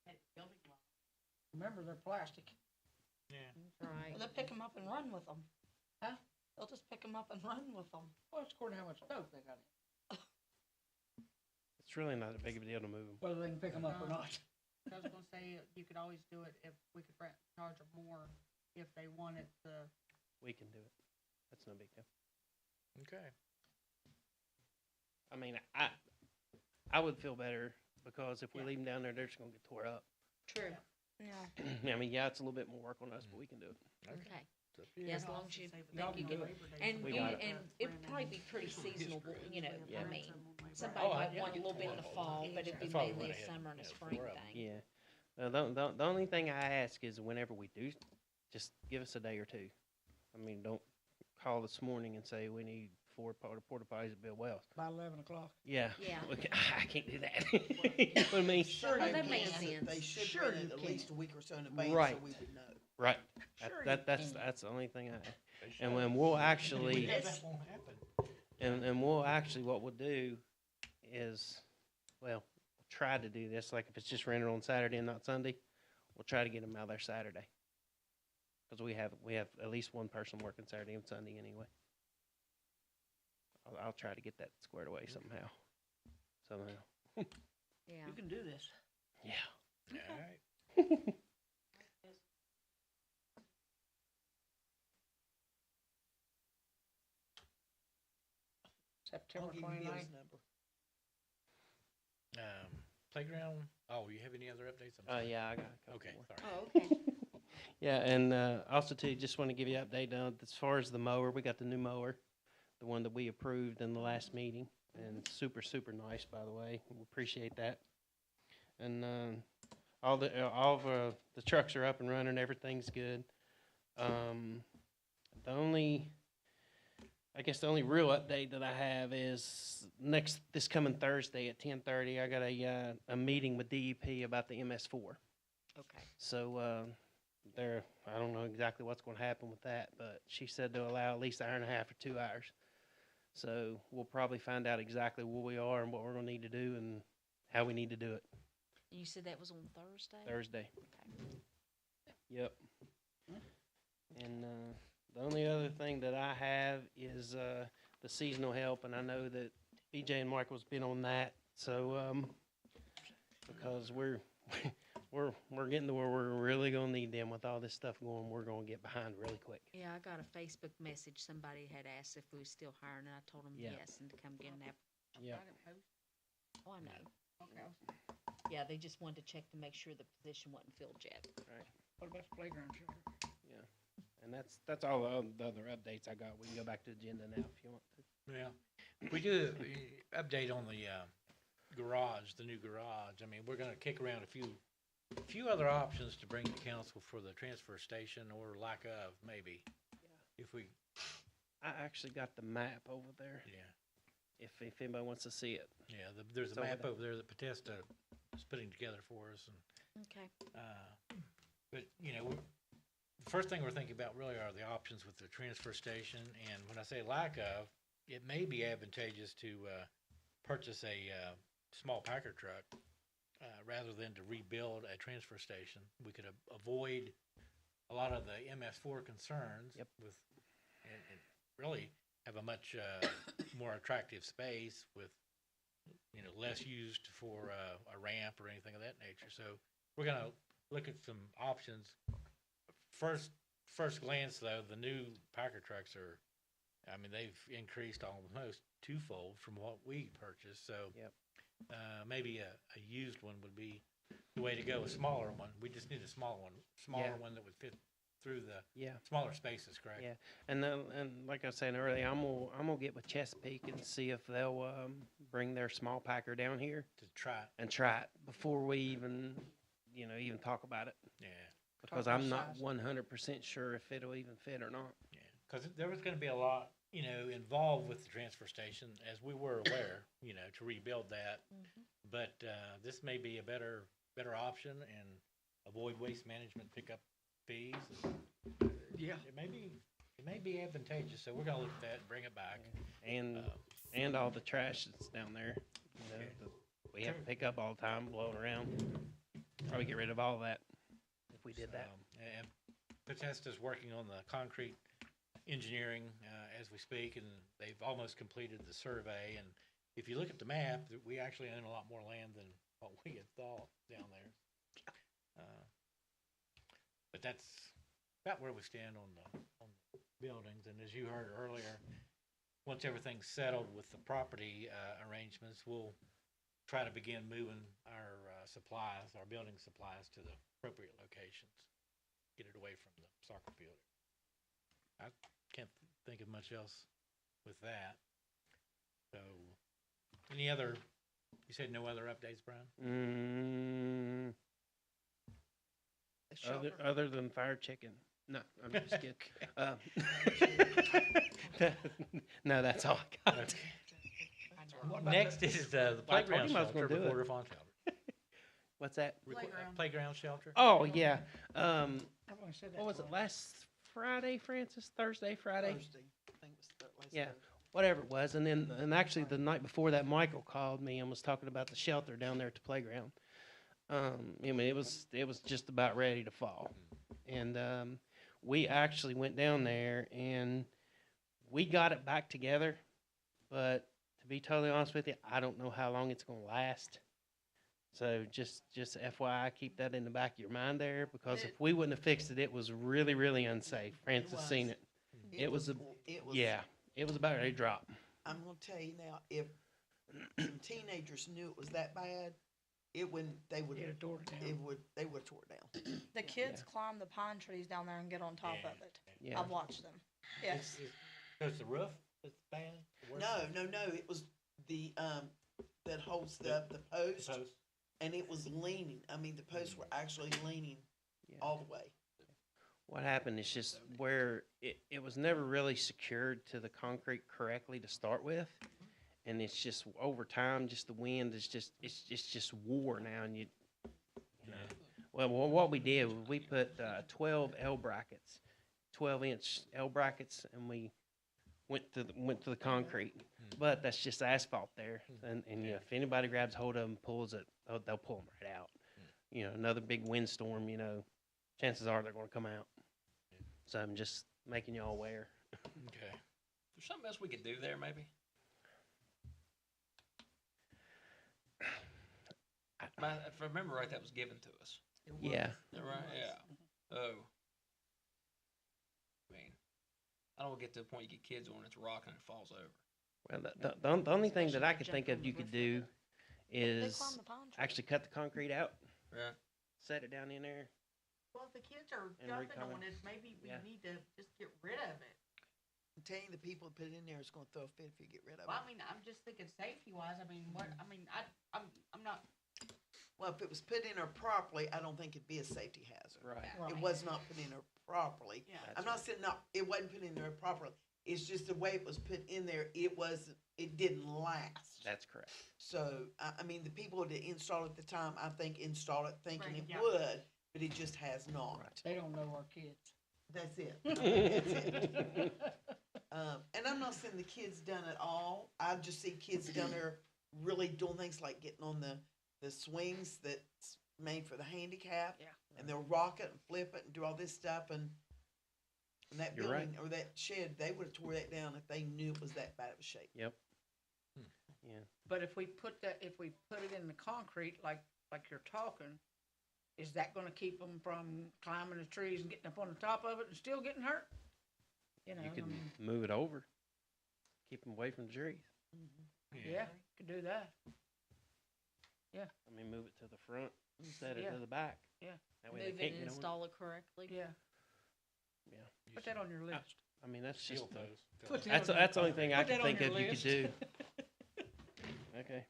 At the building lot. Remember, they're plastic. Yeah. Right. They'll pick them up and run with them. Huh? They'll just pick them up and run with them. Well, it's according to how much dope they got in. It's really not a big of a deal to move them. Whether they can pick them up or not. I was gonna say, you could always do it if we could charge them more if they wanted the. We can do it. That's no big deal. Okay. I mean, I would feel better because if we leave them down there, they're just going to get tore up. True. Yeah. I mean, yeah, it's a little bit more work on us, but we can do it. Okay. So, Yeah, as long as you think you get, and We you, got it. and it'd probably be pretty seasonal, Yeah. I mean, somebody Oh, might yeah. want a little bit in the fall, but it'd be That's probably mainly what a I had, summer and a yeah, spring before I- thing. Yeah. The only thing I ask is whenever we do, just give us a day or two. I mean, don't call this morning and say we need 4 porta potties at Bill Wells. By 11 o'clock. Yeah. Yeah. Look, I can't do that. You know what I mean? Sure, Oh, you that makes can. sense. They should Sure rent you it at can. least a week or so in advance, Right. so we would know. Right. Sure That's the only thing and when we'll actually, That won't happen. and we'll actually, what we'll do is, well, we'll try to do this, like if it's just rented on Saturday and not Sunday, we'll try to get them out there Saturday. Because we have at least one person working Saturday and Sunday anyway. I'll try to get that squared away somehow. Yeah. You can do this. Yeah. All right. September I'll give you Bill's 29th. number. Playground. Oh, you have any other updates? I'm sorry. Yeah, I got a couple Okay, more. sorry. Oh, okay. Yeah, and also too, just want to give you an update on as far as the mower. We got the new mower, the one that we approved in the last meeting, and super nice, by the way. We appreciate that. And all of the trucks are up and running. Everything's good. The only real update that I have is this coming Thursday at 10:30. I got a meeting with DEP about the MS4. Okay. So I don't know exactly what's going to happen with that, but she said they'll allow at least an hour and a half or 2 hours. So we'll probably find out exactly where we are and what we're going to need to do and how we need to do it You said that was on Thursday? Thursday. Okay. Yep. And the only other thing that I have is the seasonal help, and I know that BJ and Michael's been on that. So because we're getting to where we're really gonna need them with all this stuff going. We're gonna get behind really quick. Yeah, I got a Facebook message. Somebody had asked if we was still hiring, and I told them Yeah. yes, and to come get an app. Yeah. I didn't post. Oh, I know. Okay. Yeah, they just wanted to check to make sure the position wasn't filled yet. What about the playground shelter? And that's all the other updates I got. We can go back to the agenda now if you want to. Yeah, we do update on the garage, the new garage. I mean, we're gonna kick around a few other options to bring to council for the transfer station or lack of, maybe. If we, I actually got the map over there. yeah, If anybody wants to see it. yeah, there's It's a over map there. over there that Potesta is putting together for us, and, Okay. but, you know, the first thing we're thinking about really are the options with the transfer station, and when I say lack of, it may be advantageous to, purchase a, small Packer truck, rather than to rebuild a transfer station. We could avoid a lot of the MS4 concerns. Yep. With, and really have a much, more attractive space with, you know, less used for, a ramp or anything of that nature. So we're gonna look at some options. First glance, though, the new Packer trucks are, I mean, they've increased almost twofold from what we purchased, so. Yep. Maybe a used one would be the way to go, a smaller one. We just need a smaller one that would fit through the Yeah. smaller spaces, correct? Yeah, and like I was saying earlier, I'm gonna get with Chesapeake and see if they'll bring their small packer down here To try, and try it before we even talk about it, yeah, because I'm not 100% sure if it'll even fit or not. yeah. Because there was gonna be a lot, you know, involved with the transfer station, as we were aware, you know, to rebuild that. But, this may be a better option and avoid waste management pickup fees. Yeah. It may be advantageous, so we're gonna look at that and bring it back. And all the trash that's down there, we have to pick up all the time, blow it around. Probably get rid of all that if we did that. And Potesta's working on the concrete engineering, as we speak, and they've almost completed the survey. And if you look at the map, we actually own a lot more land than what we had thought down there. But that's about where we stand on the buildings. And as you heard earlier, once everything's settled with the property, arrangements, we'll try to begin moving our, supplies, our building supplies to the appropriate locations. Get it away from the soccer field. I can't think of much else with that. So, any other, you said no other updates, Brian? Other than fire chicken. No, I'm just kidding. No, that's all I got. Next is the I told playground him I was gonna shelter do before it. the fawn shelter. What's that? Playground shelter? Oh, yeah. I've only said that What was it, twice. last Friday, Francis? Thursday, Friday? Thursday. I think it was last Yeah, Thursday. whatever it was. And actually the night before that, Michael called me and was talking about the shelter down there at the playground. I mean, it was just about ready to fall. And, we actually went down there and we got it back together. But to be totally honest with you, I don't know how long it's gonna last. So just FYI, keep that in the back of your mind there, because if we wouldn't have fixed it, it was really, really unsafe. Francis seen it. It was yeah, it was about ready to drop. I'm gonna tell you now, if some teenagers knew it was that bad, they would They'd have tore it down. they would have tore it down. The kids climb the pine trees down there and get on top of it. Yeah. I've watched them. Yes. So it's the roof that's bad? The worst? No, it was the, that holds the post, Post? and it was leaning. I mean, the posts were actually leaning all the way. What happened is just where it was never really secured to the concrete correctly to start with. And it's just over time, just the wind is just, it's just war now. And you know. Well, what we did was we put 12 L brackets, 12-inch L brackets, and we went to the concrete. But that's just asphalt there. And yeah, if anybody grabs hold of them, pulls it, they'll pull them right out. You know, another big windstorm, you know, chances are they're going to come out. So I'm just making y'all aware. Okay. There's something else we could do there, maybe? If I remember right, that was given to us. Yeah. Is that right? Yeah. Oh. I mean, I don't wanna get to the point you get kids on, it's rocking and it falls over. Well, the only thing that I could think of you could do is climb the pine tree. actually cut the concrete out, Right. set it down in there. Well, if the kids are And jumping recover. on it, maybe we Yeah. need to just get rid of it. I'm telling you, the people that put it in there is gonna throw a fit if you get rid of Well, it. I mean, I'm just thinking safety wise, I mean, what, I mean, I'm not, Well, if it was put in there properly, I don't think it'd be a safety hazard. Right. It was not put in there properly. yeah. I'm not saying not, it wasn't put in there properly. It's just the way it was put in there, it didn't last. That's correct. So, I mean, the people that installed it at the time, I think installed it thinking Right, it yeah. would, but it just has not. They don't know our kids. That's it. That's it. And I'm not saying the kids done it all. I just see kids down there really doing things like getting on the swings that's made for the handicap. Yeah. And they'll rock it and flip it and do all this stuff and that You're right. building or that shed, they would have tore that down if they knew it was that bad of a shape. Yep. Yeah. But if we put it in the concrete, like you're talking, is that gonna keep them from climbing the trees and getting up on the top of it and still getting hurt? You know, You I could mean, move it over, keep them away from the trees. yeah, could do that. I mean, move it to the front, set it Yeah. to the back. Yeah. That way Move they it can't and get on. install it correctly. Yeah, Yeah. put that on your list. I mean, that's just, Shield those. Put that that's on the your- only thing I put that could on think your of you could list. do. Okay.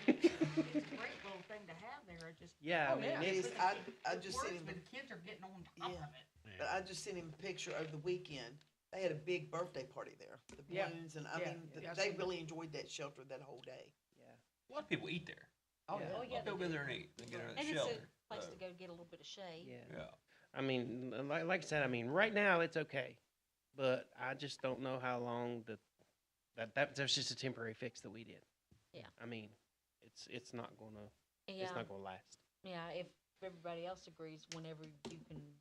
It's a great little thing to have there, it just. Yeah, I Oh, mean, yeah. It it's, is, I just Worse seen him, when kids are getting on top Yeah. of it. but I just sent him a picture over the weekend. They had a big birthday party there, the Yeah. balloons, and I Yeah. mean, Yeah, I they seen it. really enjoyed that shelter that whole day. yeah. A lot of people eat there. Oh, Yeah. yeah. Oh, A lot yeah. of people go there and eat. They get a And it's shelter. a place so, to go get a little bit of shade. Yeah. Yeah. I mean, like I said, I mean, right now it's okay, but I just don't know how long that's just a temporary fix that we did. Yeah. I mean, it's not gonna Yeah. it's not gonna last. Yeah, if everybody else agrees, whenever you can,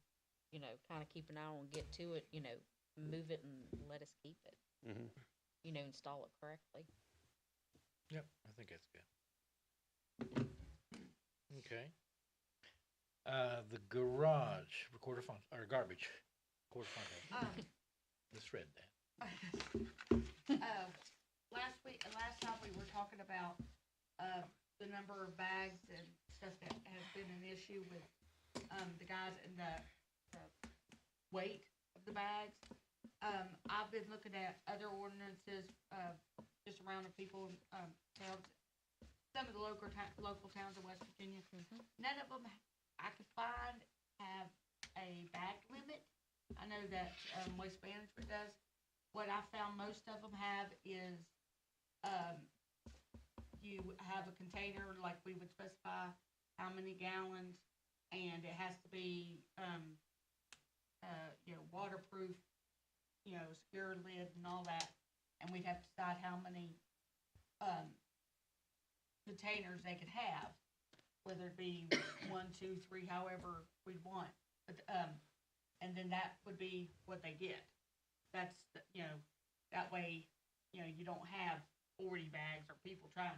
kind of keep an eye on, get to it, move it and let us keep it, Hmm. install it correctly. Yep, I think that's good. Okay. The garage, recorder font, or garbage, recorder font. Let's read that. Last time we were talking about, the number of bags and stuff that has been an issue with, the guys and the weight of the bags. I've been looking at other ordinances, just around the people, towns, some of the local towns in West Virginia. None of them I could find have a bag limit. I know that, Waste Management does. What I found most of them have is, you have a container, like we would specify how many gallons, and it has to be, waterproof, secure lid and all that, and we'd have to decide how many, containers they could have, whether it be 1, 2, 3, however we'd want, but, and then that would be what they get. That's, that way, you don't have 40 bags or people trying,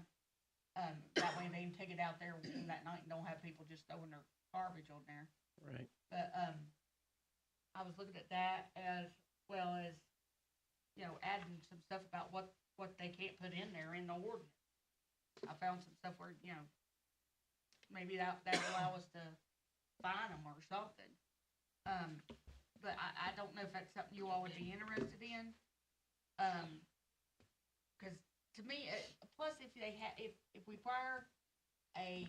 that way they can take it out there that night and don't have people just throwing their garbage on there. Right. But, I was looking at that as well as, adding some stuff about what they can't put in there in the ordinance. I found some stuff where, maybe that allow us to fine them or something. But I don't know if that's something you all would be interested in. 'Cause to me, plus if if we fire a,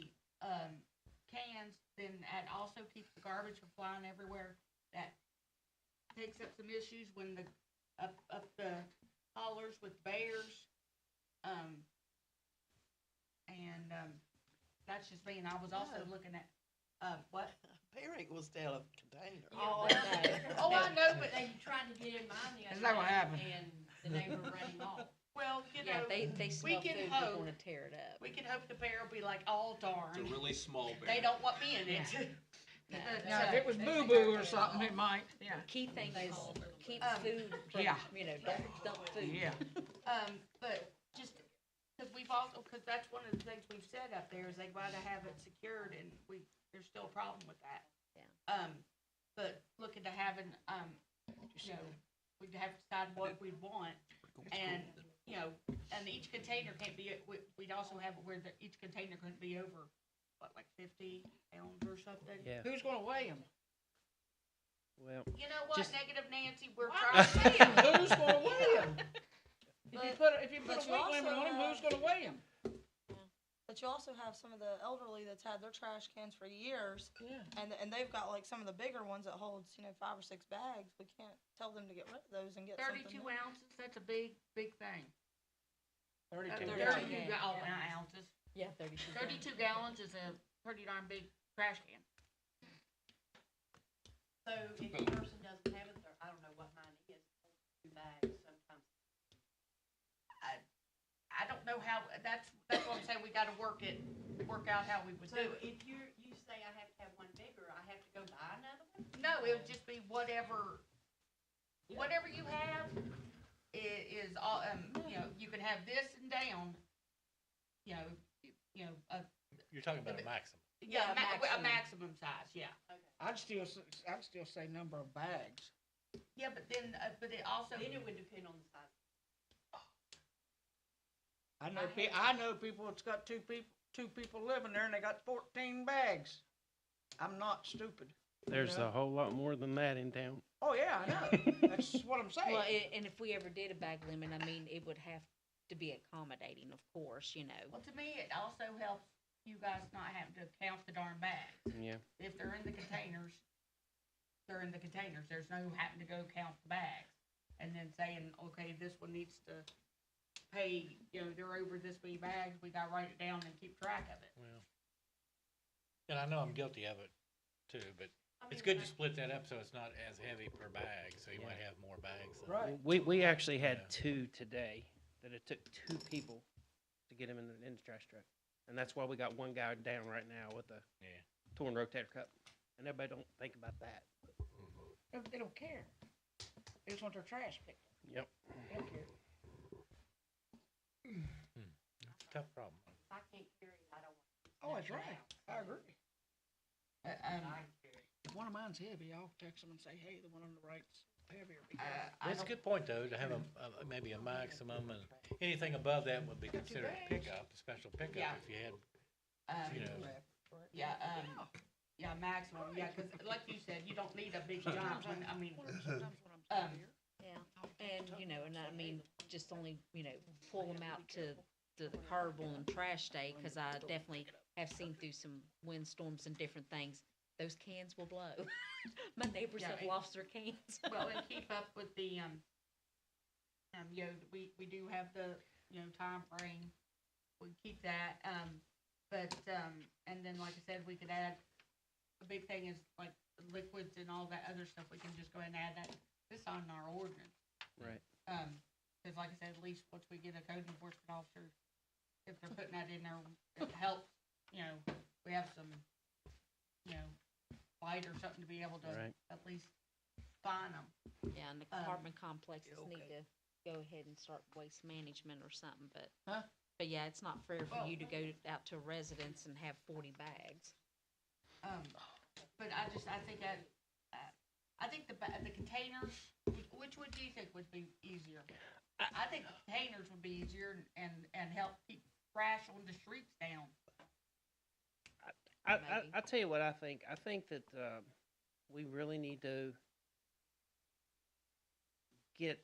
cans, then that also keeps the garbage from flying everywhere. That takes up some issues when up the hollers with bears. That's just me, and I was also looking at, what? Bear ain't gonna stay out of a container. Oh, I know. Oh, I know, but They tried to get in mine the Is other that what day, happened? and the neighbor running off. Well, Yeah, they smell can food, hope- they're gonna tear it up. we can hope the bear will be like, oh darn, It's a really small bear. they don't want me in it. Now, if it was boo-boo or something, it might, yeah. Key thing is keep Um, food from, Yeah. don't dump food. Yeah. But just Cause we've also, cause that's one of the things we've said up there is they gotta have it secured and there's still a problem with that. Yeah. But looking to having, you know, we'd have to decide what we'd want. And, you know, and each container can't be, we'd also have it where each container couldn't be over, what, like 50 pounds or something? Yeah. Who's gonna weigh them? Well, You know what, Just- Negative Nancy, we're I'm trying. saying, who's gonna weigh them? If you put but a you weight limit also on them, who's have- gonna weigh them? But you also have some of the elderly that's had their trash cans for years, Yeah. and they've got like some of the bigger ones that holds, 5 or 6 bags. We can't tell them to get rid of those and get 32 something new. ounces, that's a big thing. 32 32 gallons. ounces. Yeah, 32. 32 gallons is a pretty darn big trash can. So if a person doesn't have it, or I don't know what mine is, 2 bags sometimes. I don't know how, that's what I'm saying, we gotta work out how we would So do it. if you say I have to have one bigger, I have to go buy another one? No, it would just be whatever you have is all, you can have this and down, You're talking about a maximum. yeah, Yeah, a maximum size, yeah. I'd still say number of bags. Yeah, but then, but it also. Then it would depend on the size. I know people that's got two people living there and they got 14 bags. I'm not stupid. there's Yeah. a whole lot more than that in town. Oh, yeah, I know. That's what I'm saying. Well, and if we ever did a bag limit, I mean, it would have to be accommodating, of course, Well, to me, it also helps you guys not having to count the darn bags. Yeah. If they're in the containers, they're in the containers. There's no having to go count the bags. And then saying, okay, this one needs to pay, they're over this many bags, we gotta write it down and keep track of it. Well, and I know I'm guilty of it too, but I it's mean, good to split that up so it's not as heavy per bag, so you might have more bags. than- Right. We actually had Yeah. 2 today, that it took 2 people to get them in the trash truck. And that's why we got one guy down right now with a Yeah. torn rotator cuff. And everybody don't think about that. They don't care. They just want their trash picked up. Yep. They don't care. It's a tough problem. If I can't carry it, I don't want it. Oh, that's right. I agree. I can carry it. If one of mine's heavy, I'll text them and say, hey, the one on the right's heavier. That's a good point, though, to have maybe a maximum, and anything above that would be considered a pickup, a special pickup Yeah. if you had, Yeah, maximum, yeah, cause like you said, you don't need a big giant one, I mean, Yeah, and, and I mean, just only, pull them out to the curb on trash day, cause I definitely have seen through some windstorms and different things, those cans will blow. My neighbors Yeah, have and- lost their cans. well, and keep up with the, we do have the, time frame, we keep that, and then, like I said, we could add, the big thing is like liquids and all that other stuff, we can just go ahead and add that, this on our ordinance. Right. Cause like I said, at least once we get a code enforcement officer, if they're putting that in there, it helps, we have some, light or something to be able to Right. at least find them. Yeah, and the apartment complexes need to go ahead and start waste management or something, but. Huh? But yeah, it's not fair for Well- you to go out to a residence and have 40 bags. But I think I think the containers, which would you think would be easier? I think the containers would be easier and help keep trash on the streets down. I tell you what I think. I think that we really need to get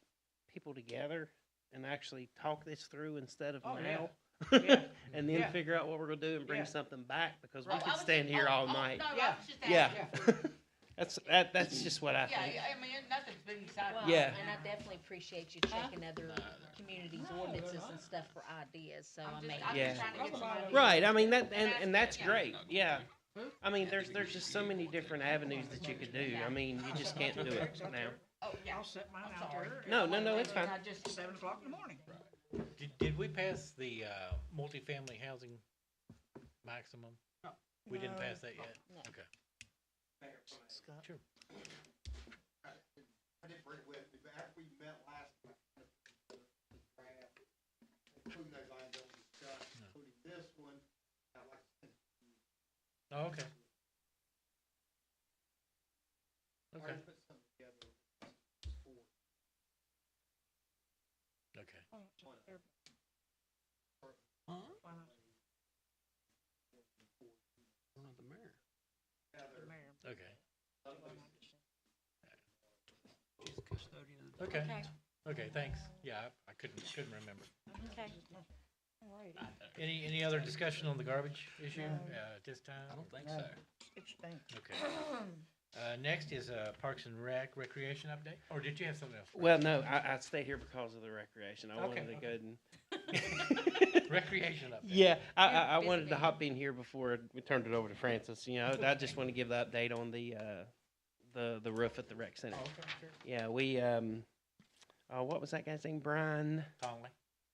people together and actually talk this through instead of Oh, yeah. now. Yeah. And then Yeah. figure out what we're gonna do and bring Yeah. something back, because we Right. I could was stand just- here all oh, night. No, I Yeah. was just Yeah. asking. That's just what I Yeah, think. I mean, nothing's been decided. Well, Yeah. and I definitely appreciate you checking other communities' No, ordinances they're and not. stuff for ideas, so I I'm mean. just Yeah. trying to get some Right. ideas. Right, I mean, that, And and that's yeah. great, yeah. I mean, there's just so many different avenues that you could do. I mean, you just can't do it now. Oh, yeah. I'll set mine I'm out sorry. there. No, it's fine. I just, 7:00 in the morning. Did we pass the multifamily housing maximum? No. We didn't No. pass that yet? No. Okay. Scott? Sure. I didn't bring it with me, but after we met last week, including those items, Not the mayor. Okay. She's the custodian of the. Okay. Okay. Okay, thanks. Yeah, I couldn't remember. Okay. Any other discussion on the garbage issue, at this time? I don't think so. It stinks. Okay. Next is, Parks and Recreation update, or did you have something else? Well, no, I stayed here because of the recreation. I Okay, wanted to okay. go and. Recreation update. Yeah, I busy wanted to man. hop in here before we turned it over to Francis. You know, I just want to give the update on the roof at the rec center. Oh, okay, sure. Yeah, we what was that guy's name? Brian Conley.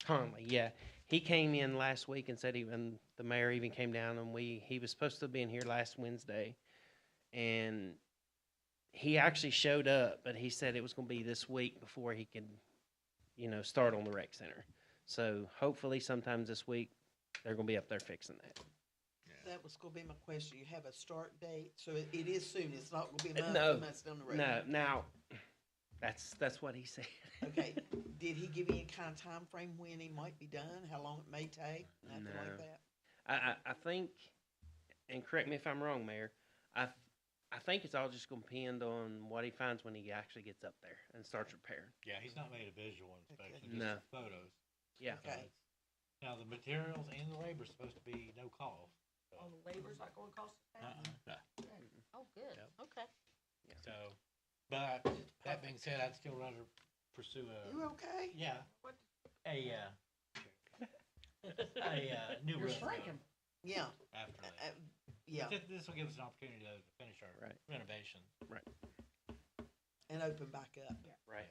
Conley. Yeah, he came in last week and said even the mayor even came down and he was supposed to be in here last Wednesday, and he actually showed up, but he said it was going to be this week before he could, start on the rec center. So hopefully sometime this week they're going to be up there fixing that. That was gonna be my question. You have a start date, so it is soon. It's not gonna be a month, No, 2 months down the road. no. Now, that's what he said. Okay, did he give you any kind of time frame when he might be done? How long it may take? Nothing like No. that? I think, and correct me if I'm wrong, Mayor, I think it's all just going to depend on what he finds when he actually gets up there and starts repairing. Yeah, he's not made a visual inspection, just No. photos. Yeah. So it's- Now, the materials and the labor's supposed to be no cost. All the labor's not gonna cost us that? Oh, good. Yep. Okay. So, but that being said, I'd still rather pursue You okay? yeah, a, new You're roof shrinking. Yeah, after that. yeah, This will give us an opportunity to finish our Right. renovation. Right. and open back up. Right.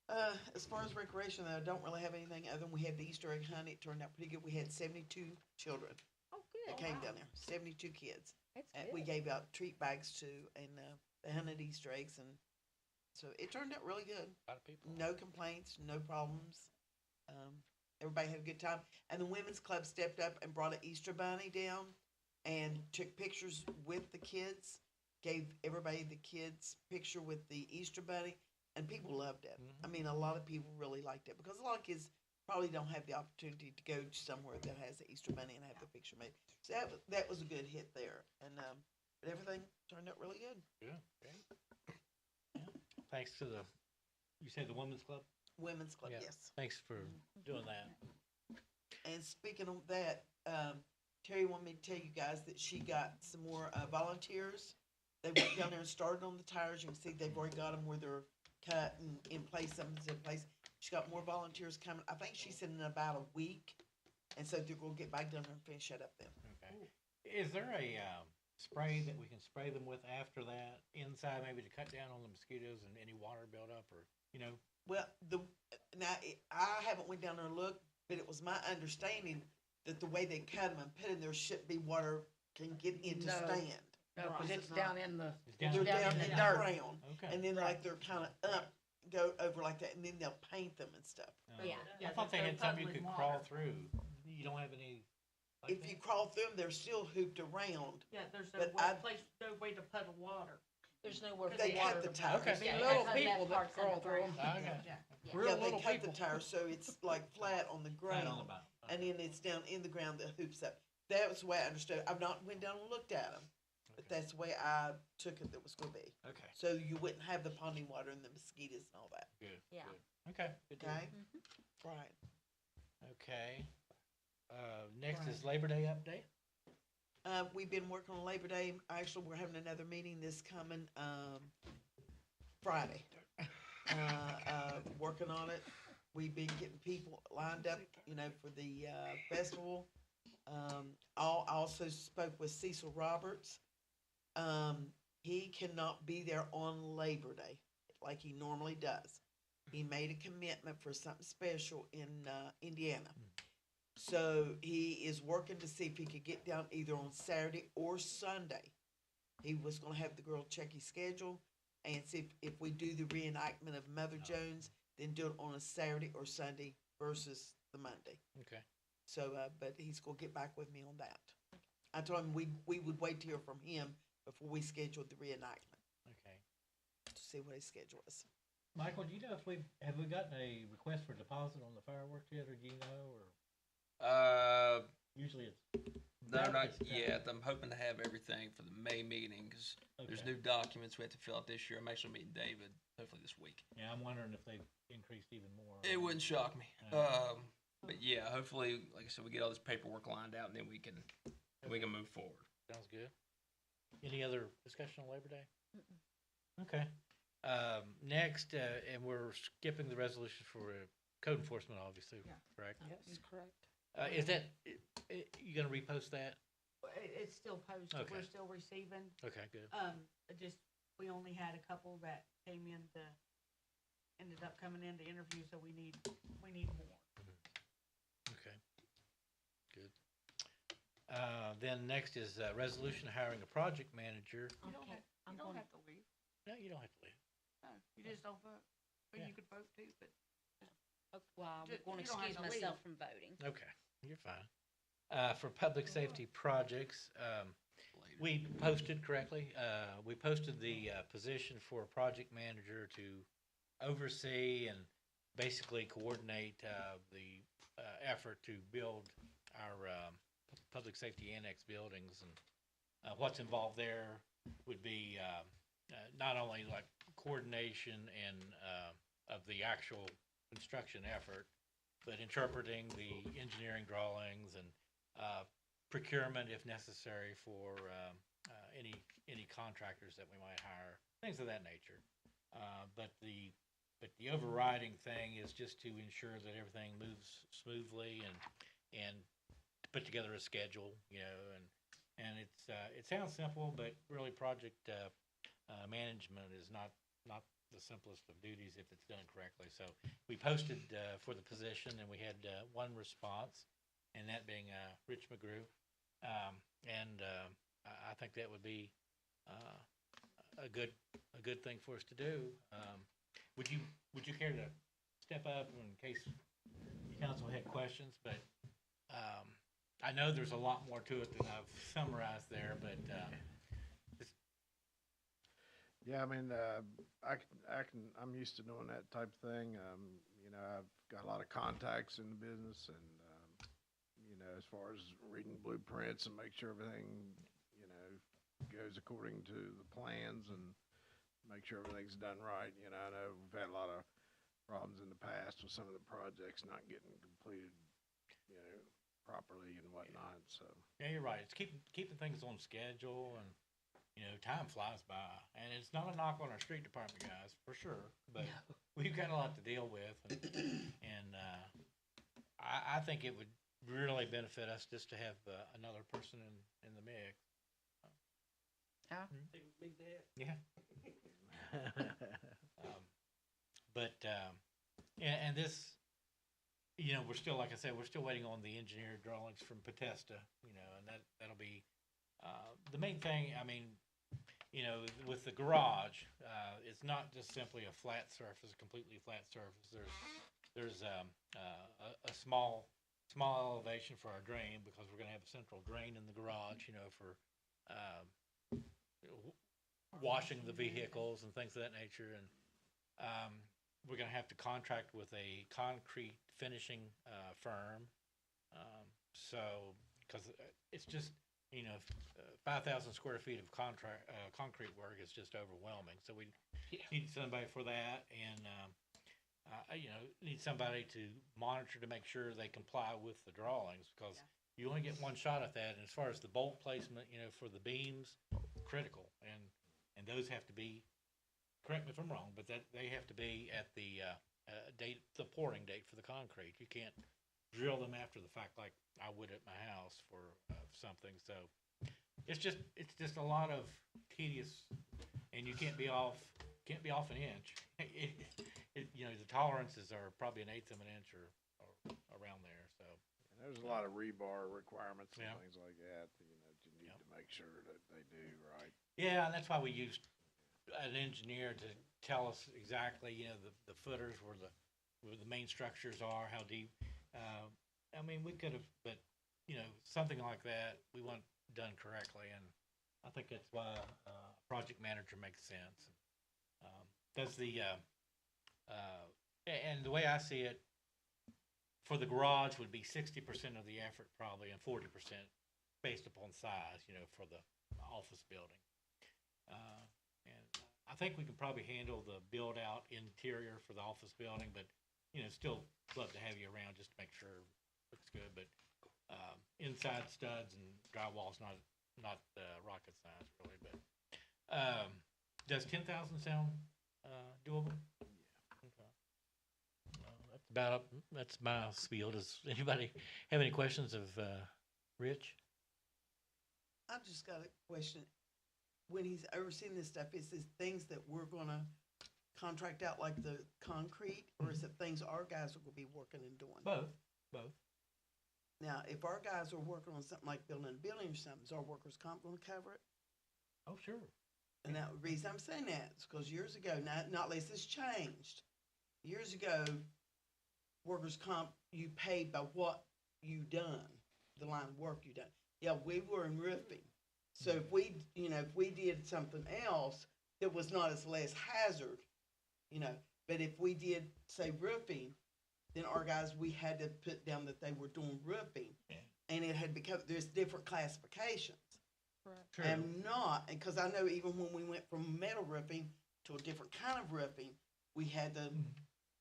Yeah. As far as recreation, though, I don't really have anything other than we had the Easter egg hunt. It turned out pretty good. We had 72 children Oh, that good. came down there. 72 kids. That's And good. we gave out treat bags too, and they hunted Easter eggs, and so it turned out really good. A lot of people. No complaints, no problems. Everybody had a good time. And the women's club stepped up and brought an Easter bunny down and took pictures with the kids, gave everybody the kids' picture with the Easter bunny, and people loved it. I mean, a lot of people really liked it because a lot of kids probably don't have the opportunity to go somewhere that has the Easter bunny and have the picture made. So that was a good hit there. And but everything turned out really good. Yeah. Okay. Thanks to you said the women's club? Women's club, Yeah. yes. Thanks for doing that. And speaking of that, Terry wanted me to tell you guys that she got some more volunteers. They went down there and started on the tires. You can see they've already got them where they're cut and in place, something's in place. She got more volunteers coming. I think she said in about a week. And so they're gonna get back down there and finish that up then. Okay. Is there a spray that we can spray them with after that inside, maybe to cut down on the mosquitoes and any water buildup, or Well, I haven't went down there and looked, but it was my understanding that the way they cut them and put in there shouldn't be water can get into No. stand. No, because Right. it's down in the, It's down They're in the down in the dirt. ground, Okay. and then like they're kind of up, go over like that, and then they'll paint them and stuff. Yeah. I thought they had something you could crawl through. You don't have any. Like If you crawl through them, they're still hooped around. Yeah, there's no But no way to puddle water. There's nowhere for They the cut water the to tires. Okay. be Yeah, little because that people that part's in crawl the through them. ground. Okay. Yeah. Real Yeah, they little cut people. the tires so it's like flat on the Flat on the ground, bottom. and then it's down in the ground that hoops up. That was the way I understood it. I've not went down and looked at them, but Okay. that's the way I took it that was going to be. Okay. So you wouldn't have the ponding water and the mosquitoes and all that. Good. Yeah. Good. Okay. Good deal. Okay? Right. Okay. Next is Labor Day update. We've been working on Labor Day. Actually, we're having another meeting this coming Friday. Working on it. We've been getting people lined up, for the festival. I also spoke with Cecil Roberts. He cannot be there on Labor Day like he normally does. He made a commitment for something special in Indiana. So he is working to see if he could get down either on Saturday or Sunday. He was going to have the girl check his schedule and see if we do the reenactment of Mother Jones, then do it on a Saturday or Sunday versus the Monday. Okay. So, but he's going to get back with me on that. I told him we would wait to hear from him before we scheduled the reenactment Okay. to see what his schedule is. Michael, do you know if have we gotten a request for deposit on the fireworks yet, or do you know, or usually it's? No, not it's done. yet. I'm hoping to have everything for the May meeting, cause there's Okay. new documents we have to fill out this year. I'm actually meeting David, hopefully this week. Yeah, I'm wondering if they've increased even more. It wouldn't shock me. Uh, But yeah, hopefully, like I said, we get all this paperwork lined out and then we can move forward. Sounds good. Any other discussion on Labor Day? Okay. Next, and we're skipping the resolution for code enforcement, obviously, Yeah. correct? Yes, correct. Is that, you gonna repost that? It's still posted, Okay. we're still receiving. Okay, good. We only had a couple that came in ended up coming in to interview, so we need more. Okay. Good. Then next is, resolution hiring a project manager. You don't Okay, have, I'm you don't gonna, have to leave, No, you don't have to leave. no, you just don't vote. Well, Yeah. you could vote too, but Well, I'm Ju- going to you don't have excuse to leave. myself from voting. Okay, you're fine. For public safety projects, we posted correctly, we posted the, position for a project manager to oversee and basically coordinate, the, effort to build our, public safety annex buildings. And, what's involved there would be, not only like coordination and, of the actual construction effort, but interpreting the engineering drawings and, procurement if necessary for, any contractors that we might hire, things of that nature. But the overriding thing is just to ensure that everything moves smoothly and to put together a schedule, and it sounds simple, but really project, management is not the simplest of duties if it's done correctly. So we posted, for the position, and we had, one response, and that being, Rich McGrew. I think that would be, a good thing for us to do. Would you care to step up in case the council had questions? But, I know there's a lot more to it than I've summarized there, but, Yeah, I mean, I'm used to doing that type of thing. I've got a lot of contacts in the business and, as far as reading blueprints and make sure everything, goes according to the plans and make sure everything's done right. I know we've had a lot of problems in the past with some of the projects not getting completed, properly and whatnot, so. yeah, you're right. It's keeping things on schedule and, time flies by. And it's not a knock on our street department guys, for sure, but we've got a lot to deal with. And I think it would really benefit us just to have another person in the mix. Yeah. Yeah. And this, we're still, like I said, we're still waiting on the engineered drawings from Potesta, and that'll be, the main thing, I mean, with the garage, it's not just simply a flat surface, a completely flat surface. There's a small elevation for our drain because we're gonna have a central drain in the garage, for, washing the vehicles and things of that nature. And, we're gonna have to contract with a concrete finishing, firm. So, cause it's just, 5,000 square feet of concrete work is just overwhelming. So we need somebody for that, and, need somebody to monitor to make sure they comply with the drawings, because you only get one shot at that. And as far as the bolt placement, for the beams, critical, and those have to be, correct me if I'm wrong, but that they have to be at the the pouring date for the concrete. You can't drill them after the fact like I would at my house for something. So it's just a lot of tedious, and you can't be off an inch. The tolerances are probably an eighth of an inch or around there. So And there's a lot of rebar requirements and Yeah. things like that, that you need to make sure that they do right. yeah, and that's why we used an engineer to tell us exactly, the footers where the main structures are, how deep. I mean, we could have, but, something like that, we want done correctly, and I think that's why, project manager makes sense. Does the, And the way I see it, for the garage would be 60% of the effort probably, and 40% based upon size, you know, for the office building. And I think we can probably handle the build out interior for the office building, but, you know, still love to have you around just to make sure it looks good. But inside studs and drywall's not rocket science really, but does 10,000 sound doable? Okay. Well, that's my spiel. Does anybody have any questions of Rich? I've just got a question. When he's overseeing this stuff, is this things that we're gonna contract out like the concrete, or is it things our guys are gonna be working and doing? Both. Now, if our guys are working on something like building a building or something, is our workers' comp gonna cover it? Oh, sure. And that, the reason I'm saying that is because years ago, not unless it's changed, years ago, workers' comp, you paid by what you done, the line of work you done. Yeah, we were in roofing. So if we, if we did something else that was not as less hazard, but if we did, say, roofing, then our guys, we had to put down that they were doing roofing. Yeah. And it had become, there's different classifications. True. And not, because I know even when we went from metal roofing to a different kind of roofing, we had to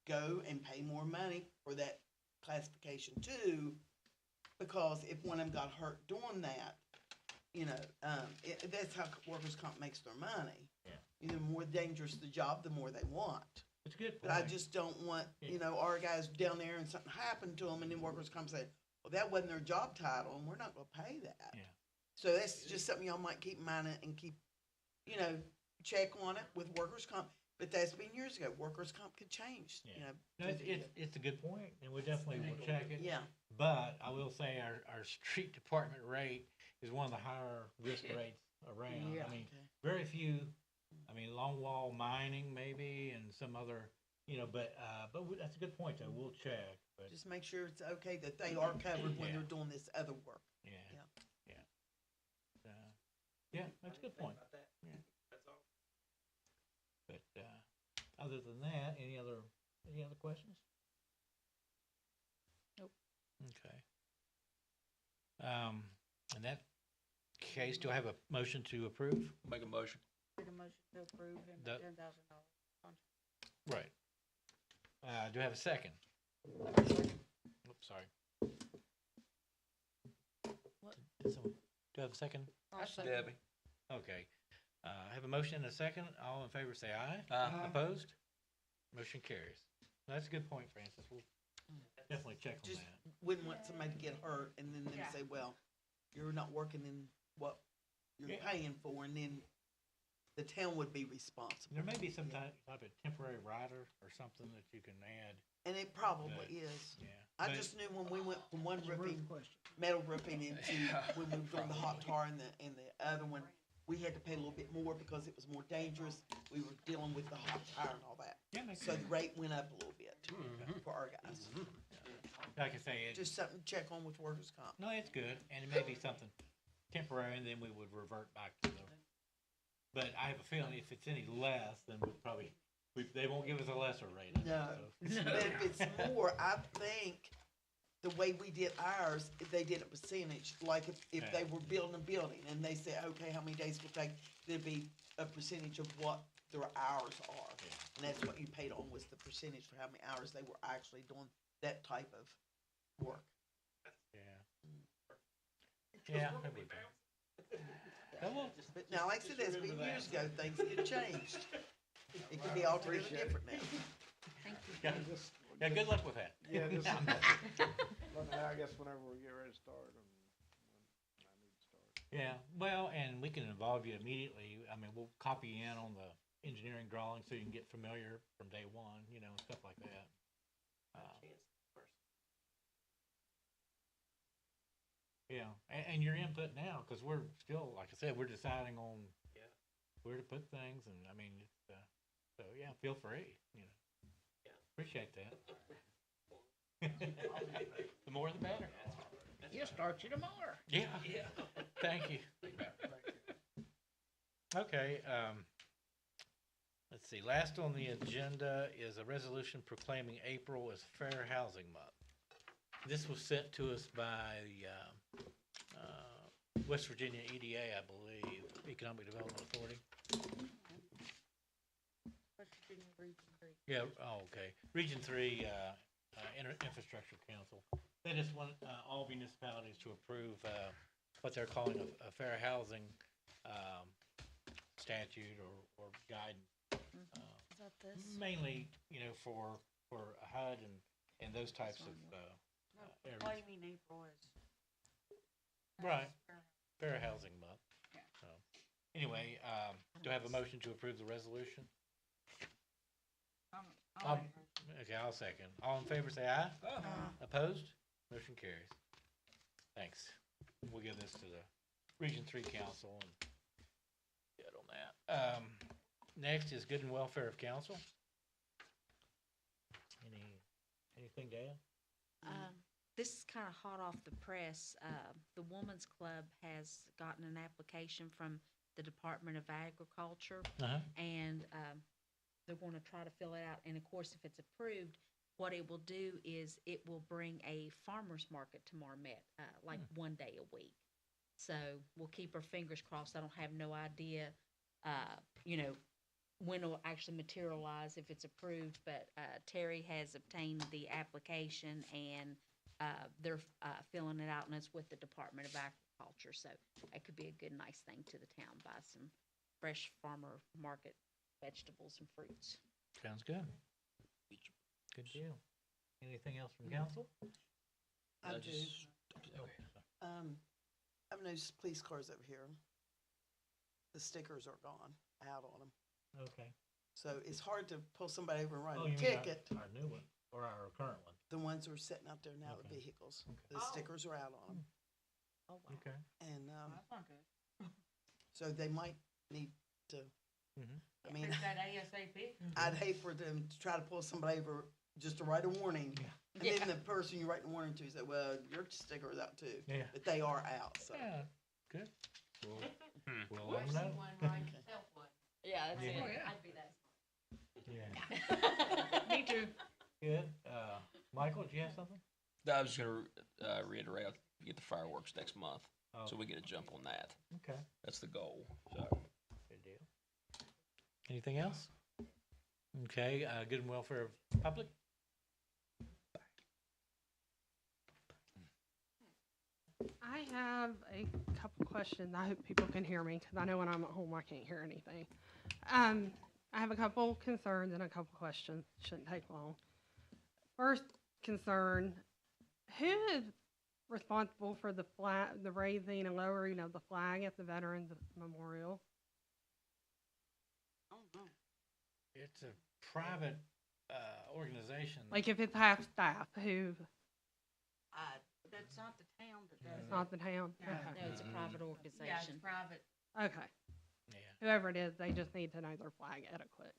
go and pay more money for that classification too, because if one of them got hurt doing that, that's how workers' comp makes their money. Yeah. The more dangerous the job, the more they want. It's a good But point. I just don't want, our guys down there and something happened to them, and then workers' comp say, well, that wasn't their job title, and we're not gonna pay that. Yeah. So that's just something y'all might keep in mind and keep, check on it with workers' comp. But that's been years ago. Workers' comp could change, Yeah. No, it's a good point, and we definitely will check it. Yeah. But I will say our street department rate is one of the higher risk rates around. Yeah. I mean, very few, long wall mining maybe, and some other, but that's a good point though. We'll check, but Just make sure it's okay that they are covered when Yeah. they're doing this other work. yeah. Yeah. Yeah, that's a good point. Yeah. But, other than that, any other questions? Nope. Okay. In that case, do I have a motion to approve? Make a motion. Make a motion to approve him The- $10,000 contract. Right. Do I have a second? Oops, sorry. What? Do I have a second? Debbie. Okay. I have a motion and a second. All in favor say aye. Aye. Opposed? Motion carries. That's a good point, Francis. We'll definitely check on Just that. wouldn't want somebody to get hurt and then them Yeah. say, well, you're not working in what you're Yeah. paying for, and then the town would be responsible. There may be some type of temporary rider or something that you can add. And it probably But- is. Yeah. I But- just knew when we went from one That's a roof roofing, question. metal roofing into, when we were doing the hot tar and the other one, we had to pay a little bit more because it was more dangerous. We were dealing with the hot tire and all that. Yeah, makes So the sense. rate went up a little bit for our guys. Like I say, Just something to check on with workers' comp. no, it's good, and it may be something temporary, and then we would revert back to the. But I have a feeling if it's any less, then we'll probably, they won't give us a lesser rate. No. So. But if it's more, I think the way we did ours, if they did a percentage, like if they were building a building and they said, okay, how many days it would take, there'd be a percentage of what their hours are. And that's what you paid on, was the percentage for how many hours they were actually doing that type of work. Yeah, that'd be better. But now, like I said, that's been years ago, things get changed. It could be altogether different now. Yeah, good luck with that. Yeah, just, let me know, I guess whenever we get ready to start, when I need to start. Yeah, well, and we can involve you immediately. We'll copy you in on the engineering drawings so you can get familiar from day one, stuff like that. Yeah, and your input now, because we're still, like I said, we're deciding on where to put things, and it's, so yeah, feel free, Appreciate that. The more the better. He'll start you tomorrow. Yeah. Thank you. Okay, Let's see, last on the agenda is a resolution proclaiming April as Fair Housing Month. This was sent to us by the West Virginia EDA, I believe, Economic Development Authority. Yeah, oh, okay. Region 3 Infrastructure Council. They just want all municipalities to approve what they're calling a fair housing statute or guidance. Is that this? Mainly, for HUD and those types of areas. Why do you mean April is? Right. Fair Housing Month. Yeah. So, anyway, do I have a motion to approve the resolution? Okay, I'll second. All in favor, say aye. Opposed? Motion carries. Thanks. We'll give this to the Region 3 Council and get on that. Next is Good and Welfare of Council. Anything to add? This is kind of hot off the press. The Woman's Club has gotten an application from the Department of Agriculture, and they're going to try to fill it out. And of course, if it's approved, what it will do is it will bring a farmer's market to Marmet, like 1 day a week. So we'll keep our fingers crossed. I don't have no idea, when it'll actually materialize if it's approved, but Terry has obtained the application and they're filling it out, and it's with the Department of Agriculture. So it could be a good, nice thing to the town. Buy some fresh farmer market vegetables and fruits. Sounds good. Good deal. Anything else from council? I do. I've noticed police cars over here. The stickers are gone, out on them. Okay. So it's hard to pull somebody over and write Oh, a you mean ticket. our new one or our current one? The ones that are sitting out there now, the Okay. vehicles. Okay. The stickers are out on them. Oh, wow. Okay. And, That's not good. so they might need to, I mean, Fix that ASAP. I'd hate for them to try to pull somebody over just to write a warning. And then the person you're writing the warning to said, well, your sticker's out too. Yeah. But they are out, so. Yeah, good. We'll let Wish them know. someone write yourself one. Yeah, that's Yeah. it. Oh, yeah. I'd be that Yeah. Me too. Good. Michael, do you have something? I was just gonna reiterate, I'll get the fireworks next month, Oh, so we get a jump on that. okay. That's the goal, so. Good deal. Anything else? Okay, Good and Welfare of Public? I have a couple questions. I hope people can hear me because I know when I'm at home I can't hear anything. I have a couple concerns and a couple questions. Shouldn't take long. First concern: who is responsible for the flag, the raising and lowering of the flag at the Veterans Memorial? Oh, no. It's a private organization. Like if it's half staff, who? That's not the town that does It's it. not the town. No. Okay. No, it's a private Yeah, it's organization. private. Okay. Yeah. Whoever it is, they just need to know their flag etiquette.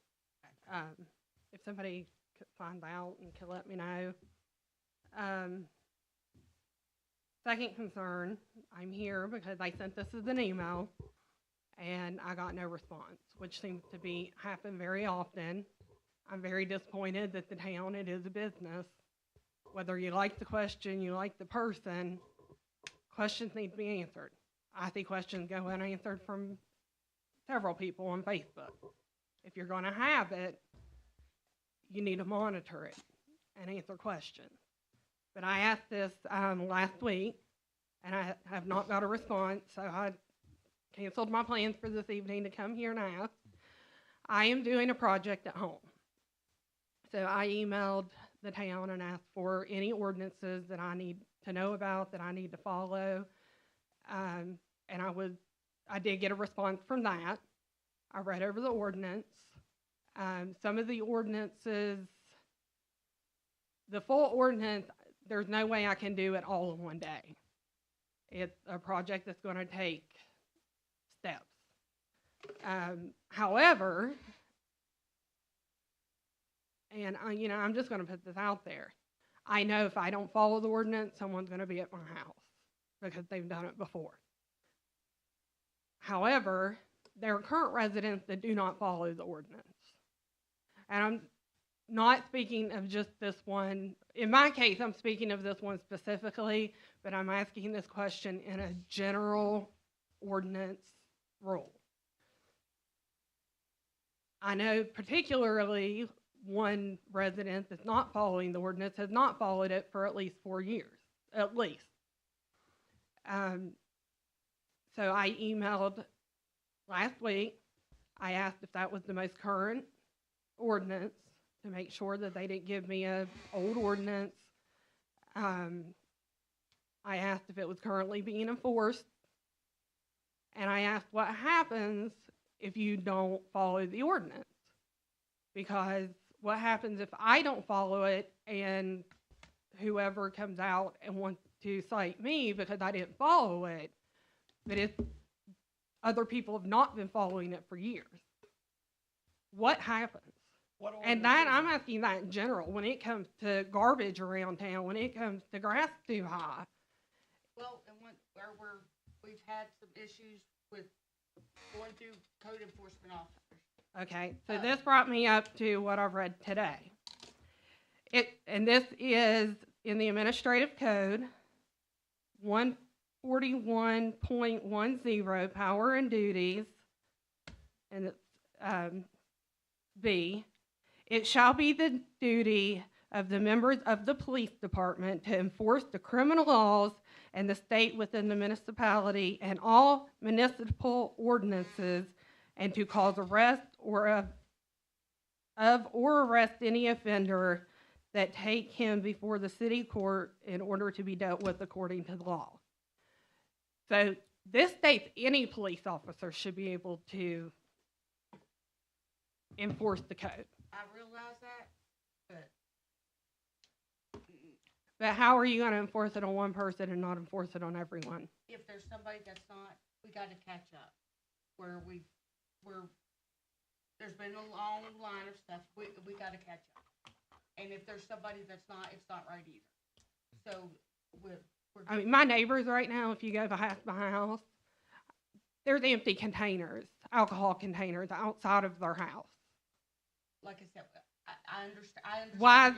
If somebody could find out and could let me know. Second concern, I'm here because I sent this as an email and I got no response, which seems to be happen very often. I'm very disappointed that the town, it is a business. Whether you like the question, you like the person, questions need to be answered. I see questions go unanswered from several people on Facebook. If you're going to have it, you need to monitor it and answer questions. But I asked this last week, and I have not got a response, so I canceled my plans for this evening to come here and ask. I am doing a project at home. So I emailed the town and asked for any ordinances that I need to know about, that I need to follow. And I did get a response from that. I read over the ordinance. Some of the ordinances, the full ordinance, there's no way I can do it all in one day. It's a project that's going to take steps. However, and I'm just going to put this out there. I know if I don't follow the ordinance, someone's going to be at my house because they've done it before. However, there are current residents that do not follow the ordinance. And I'm not speaking of just this one. In my case, I'm speaking of this one specifically, but I'm asking this question in a general ordinance rule. I know particularly one resident that's not following the ordinance has not followed it for at least 4 years, at least. So I emailed last week. I asked if that was the most current ordinance to make sure that they didn't give me a old ordinance. I asked if it was currently being enforced. And I asked what happens if you don't follow the ordinance. Because what happens if I don't follow it and whoever comes out and wants to cite me because I didn't follow it, but if other people have not been following it for years, what happens? And that, I'm asking that in general, when it comes to garbage around town, when it comes to grass too high. Well, and where we've had some issues with going through code enforcement officers. Okay, so this brought me up to what I've read today. And this is in the administrative code, 141.10, power and duties, and it's B. It shall be the duty of the members of the police department to enforce the criminal laws and the state within the municipality and all municipal ordinances, and to cause arrest or arrest any offender that take him before the city court in order to be dealt with according to the law. So this states any police officer should be able to enforce the code. I realize that, But how are you going to enforce it on one person and not enforce it on everyone? if there's somebody that's not, we gotta catch up. There's been a long line of stuff, we gotta catch up. And if there's somebody that's not, it's not right either. So, I mean, my neighbors right now, if you go past my house, there's empty containers, alcohol containers outside of their house. like I said, I understand. Why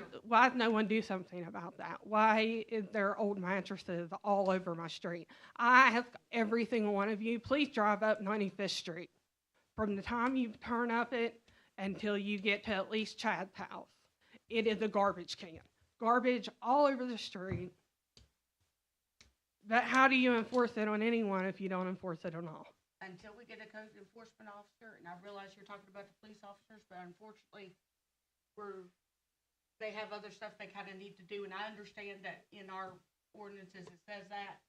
does no one do something about that? Why is there old mattresses all over my street? I ask every single one of you, please drive up 95th Street. From the time you turn up it until you get to at least Chad's house, it is a garbage can. Garbage all over the street. But how do you enforce it on anyone if you don't enforce it on all? Until we get a code enforcement officer, and I realize you're talking about the police officers, but unfortunately, they have other stuff they kind of need to do, and I understand that in our ordinances it says that,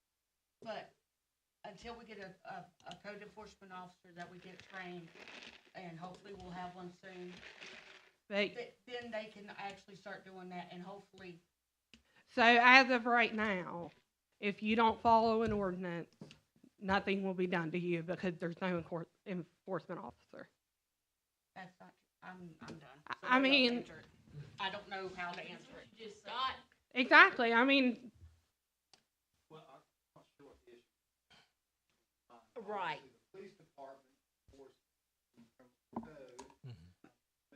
but until we get a code enforcement officer that we get trained, and hopefully we'll have one soon, then they can actually start doing that, and hopefully. So as of right now, if you don't follow an ordinance, nothing will be done to you because there's no enforcement officer. That's not, I'm done. I mean, I don't know how to answer it. Just not. Exactly. I mean, Well, I'm not sure what the issue is. Right. The police department, of course, in terms of code,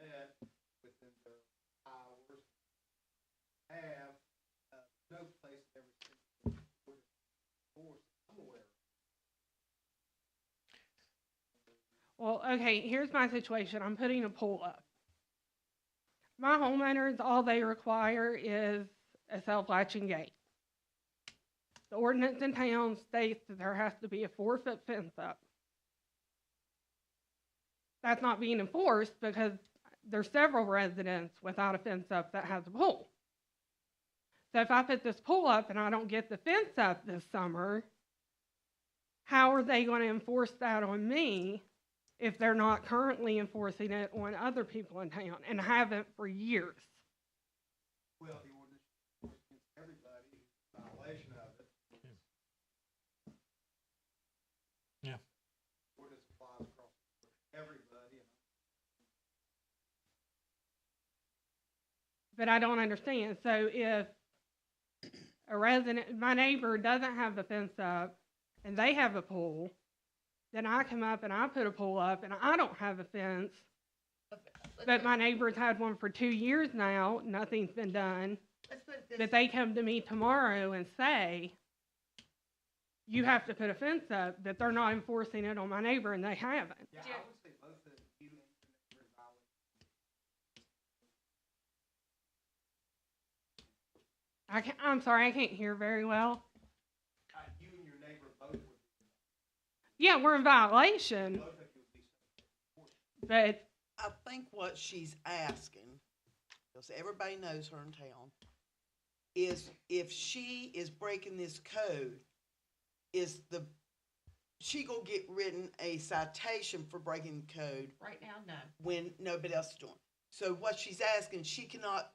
met within the hours, have no place ever since force somewhere. well, okay, here's my situation. I'm putting a pool up. My homeowners, all they require is a self-latching gate. The ordinance in town states that there has to be a 4-foot fence up. That's not being enforced because there's several residents without a fence up that has a pool. So if I put this pool up and I don't get the fence up this summer, how are they going to enforce that on me if they're not currently enforcing it on other people in town and haven't for years? Well, the ordinance enforced against everybody who's in violation of it. Yeah. Ordinance applies across everybody. But I don't understand. So if a resident, my neighbor doesn't have the fence up and they have a pool, then I come up and I put a pool up and I don't have a fence. But my neighbor's had one for 2 years now, nothing's been done. Let's put it this. But they come to me tomorrow and say, you have to put a fence up, that they're not enforcing it on my neighbor, and they haven't. Yeah, I would say both of you and your neighbor involved. I'm sorry, I can't hear very well. You and your neighbor both would. Yeah, we're in violation, Both of you would be. but I think what she's asking, because everybody knows her in town, is if she is breaking this code, she gonna get written a citation for breaking the code Right now, no. when nobody else is doing it. So what she's asking, she cannot,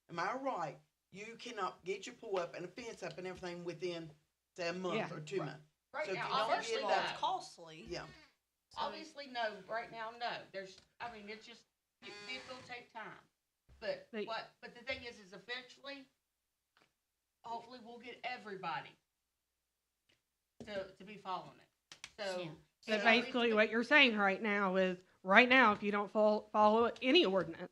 am I right? You cannot get your pool up and a fence up and everything within, say, a month Yeah. or 2 months. Right So if now, you don't obviously, get That's that- costly. Yeah. Obviously, no, right now, no. There's, I mean, it's just, it's gonna take time. But They- but the thing is eventually, hopefully we'll get everybody to be following it. So. Yeah. So and basically, what you're saying right now is, right now, if you don't follow any ordinance,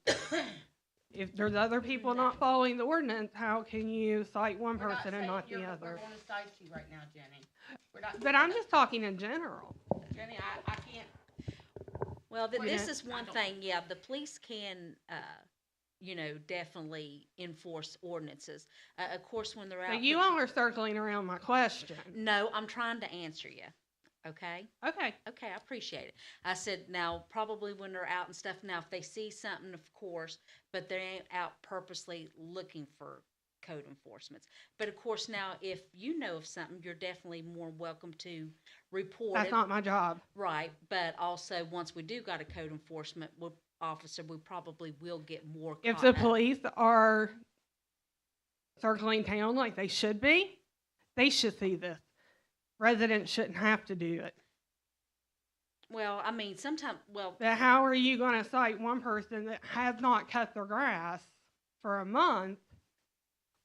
if there's other people not following the ordinance, how can you cite one we're not person and saying not the We're other? gonna cite you right now, Jenny. We're not. But I'm just talking in general. Jenny, I can't. Well, Wait a this minute. is one I don't- thing, yeah, the police can, definitely enforce ordinances. Of course, when they're out. But you all are circling around my question. No, I'm trying to answer you, okay? Okay, Okay, I appreciate it. I said, now, probably when they're out and stuff, now, if they see something, of course, but they ain't out purposely looking for code enforcements. But of course, now, if you know of something, you're definitely more welcome to report that's it. not my job. Right, but also, once we do got a code enforcement officer, we probably will get more. If the police are circling town like they should be, they should see this. Residents shouldn't have to do it. Well, I mean, sometimes, well, But how are you gonna cite one person that has not cut their grass for a month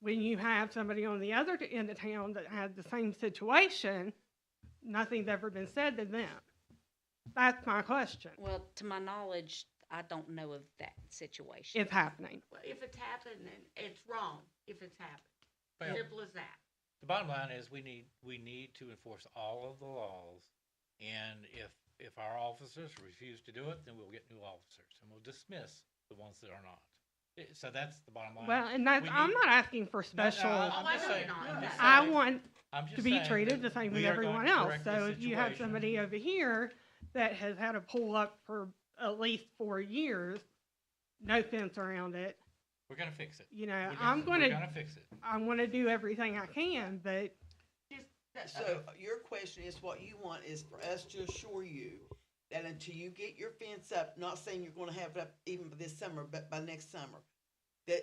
when you have somebody on the other end of town that had the same situation? Nothing's ever been said to them. That's my question. well, to my knowledge, I don't know of that situation. It's happening. Well, if it's happened, then it's wrong. If it's happened, Well, simple as that. the bottom line is we need to enforce all of the laws. And if our officers refuse to do it, then we'll get new officers and we'll dismiss the ones that are not. So that's the bottom line. Well, and that's, We I'm need- not asking for No, special. I'm Oh, I just know saying- you're not. I'm just I saying- want I'm just to be saying treated that the same we as are going everyone to else. correct the So if you have situation. somebody over here that has had a pool up for at least 4 years, no fence around it, We're gonna fix it. you know, We're I'm we're gonna, gonna fix it. I wanna do everything I can, but So your question is, what you want is for us to assure you that until you get your fence up, not saying you're gonna have it up even by this summer, but by next summer, that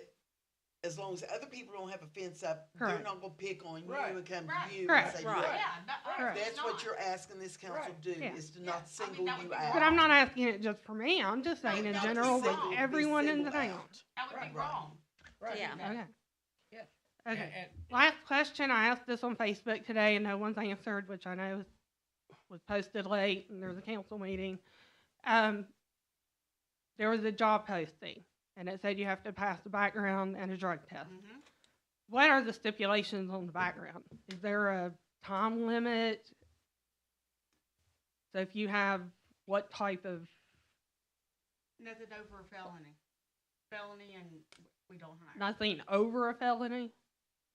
as long as other people don't have a fence up, they're Correct. not gonna pick on you Right. and come Right. to you and Correct. say, Right. "Look." Yeah, not, Correct. That's what you're asking this council to do, Yeah. is to Yeah, I not mean, single that would you be out. but I'm not asking it just for me. I'm just No, saying in no, general it's with wrong. Be everyone in the singled town. out. That would be Right. wrong. Right. Yeah. Okay. Yeah. Okay. And- Last question, I asked this on Facebook today and no one's answered, which I know was posted late and there was a council meeting. There was a job posting and it said you have to pass a background and a drug test. Mm-hmm. What are the stipulations on the background? Is there a time limit? So if you have, what type of, Nothing over a felony. Felony and we don't hire. nothing over a felony?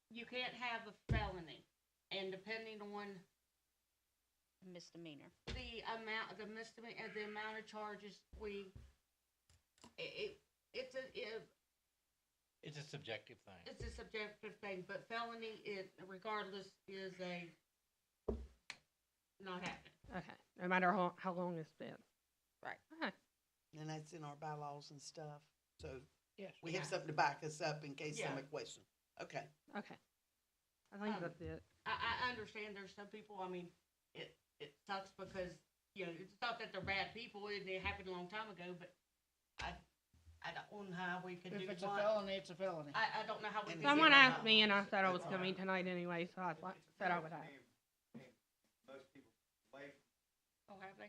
You can't have a felony, and depending on Misdemeanor. the amount of charges it's It's a subjective thing. a subjective thing, but felony regardless is not happening. Okay, no matter how long it's been. Right. Okay. And that's in our bylaws and stuff, so Yes. we have something to back us up in case Yeah. somebody questions. Okay. Okay. I think Um, that's it. I understand there's some people, I mean, it sucks because, it's not that they're bad people, and it happened a long time ago, but I don't know how we could do If it's a what. felony, it's a felony. I don't know how we. And could Someone do asked it. me and I said I was coming tonight anyway, so I said I would ask. Most people away from Oh, have they?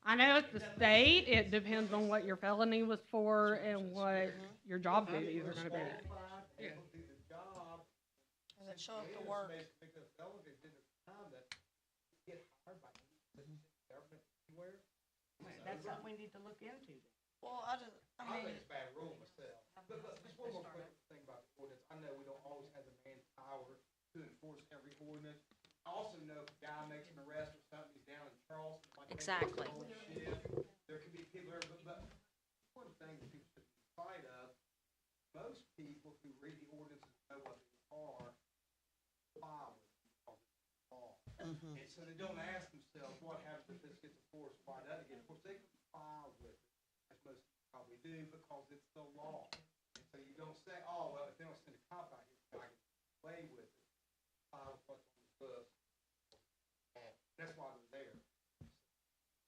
I know at the state, it depends on what your felony was for and what your job duties are gonna be. Yeah. Does it show up to work? That's something we need to look into. Well, I just, I I mean, think it's a bad rule myself. But just one more quick thing about the ordinance. I know we don't always have the manpower to enforce every ordinance. I also know if a guy makes an arrest or something, he's down in Charleston. like they do Exactly. on shift, there can be people there, but one thing that people should be fight of, most people who read the ordinances know what they are, file with them because it's law. Mhm. And so they don't ask themselves, what happens if this gets enforced, why doesn't it get enforced? They can file with it, as most people probably do, because it's the law. And so you don't say, oh, well, if they don't send a cop out here, I can play with it, file with what's on the books. That's why they're there.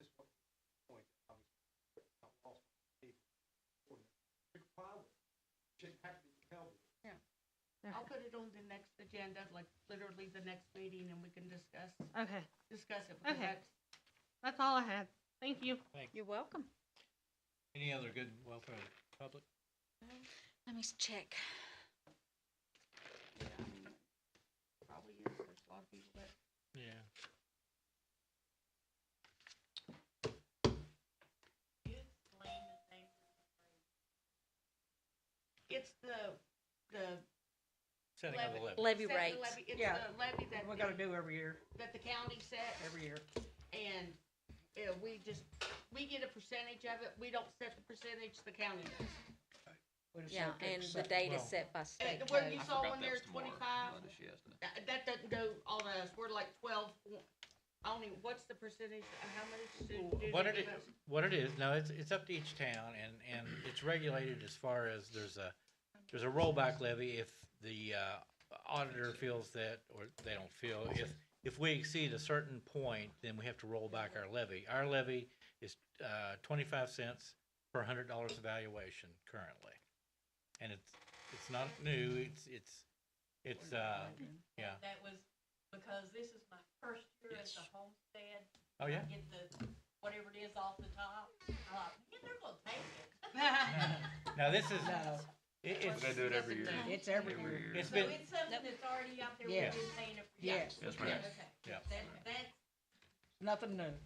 Just what the point, obviously, not lost on people. You can file with it. Shouldn't have to be held with it. Yeah. I'll put it on the next agenda, like literally the next meeting, and we can discuss it. Okay, Because Okay. that's all I had. Thank you. You're welcome. Any other good welfare of the public? Let me check. Yeah, I mean, probably is, there's a lot of people that. Yeah. It's the Setting of the levy. Levy set the rates. levy- It's Yeah. the levy that. We gotta do every year, That the county sets. every year. And, we get a percentage of it, we don't set the percentage, the county does. We just Yeah, have to and the accept it. date is Well- set by state And where code. you I saw forgot one that there, was tomorrow. 25, Monday, she has to- that doesn't go on us, we're like 12, I don't even, what's the percentage, how much do What they it give is, us? what it is, no, it's up to each town, and it's regulated as far as there's a rollback levy if the auditor feels that, or they don't feel, if we exceed a certain point, then we have to roll back our levy. Our levy is 25 cents per $100 evaluation currently. And it's not new, it's yeah. That was because this is my first year at the homestead. Oh, yeah? I get the, whatever it is off the top. I thought, yeah, they're gonna take it. Now, this is, No, it's, They do it every year. it's every year. it's So been, it's something that's already out there, we've Yes. been paying it for. Yes. Yes, ma'am. Okay. Yeah. That's, Nothing new.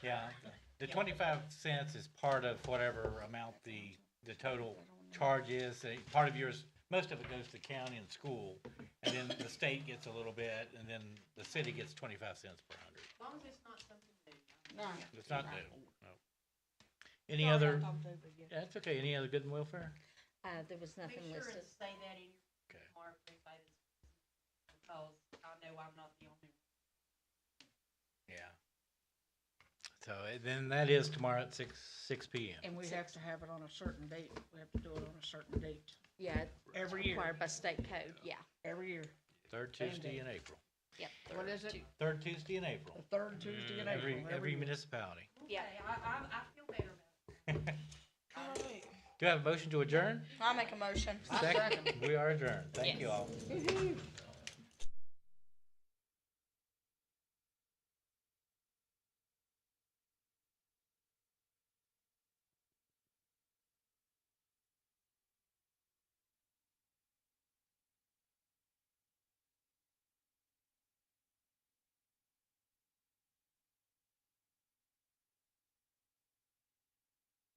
yeah, the 25 cents is part of whatever amount the total charge is. Part of yours, most of it goes to county and school, and then the state gets a little bit, and then the city gets 25 cents per hundred. as long as it's not something new. No. It's not new, no. Any Sorry, I other, talked over you. that's okay, any other good and welfare? There was Make nothing sure listed. and say that in Okay. your remarks, please, because I know I'm not the only one. Yeah. So, then that is tomorrow at 6 PM. And we have to have it on a certain date. We have to do it on a certain date. Yeah, it's Every year, required by state code, yeah. every year. Third Tuesday in April. Yep. What is it? Third Tuesday in April. The third Tuesday in April. Every year. municipality. Yeah. Okay, I feel better about it. alright, Do you have a motion to adjourn? I'll make a motion. Second, we are adjourned. Thank you Yes. all.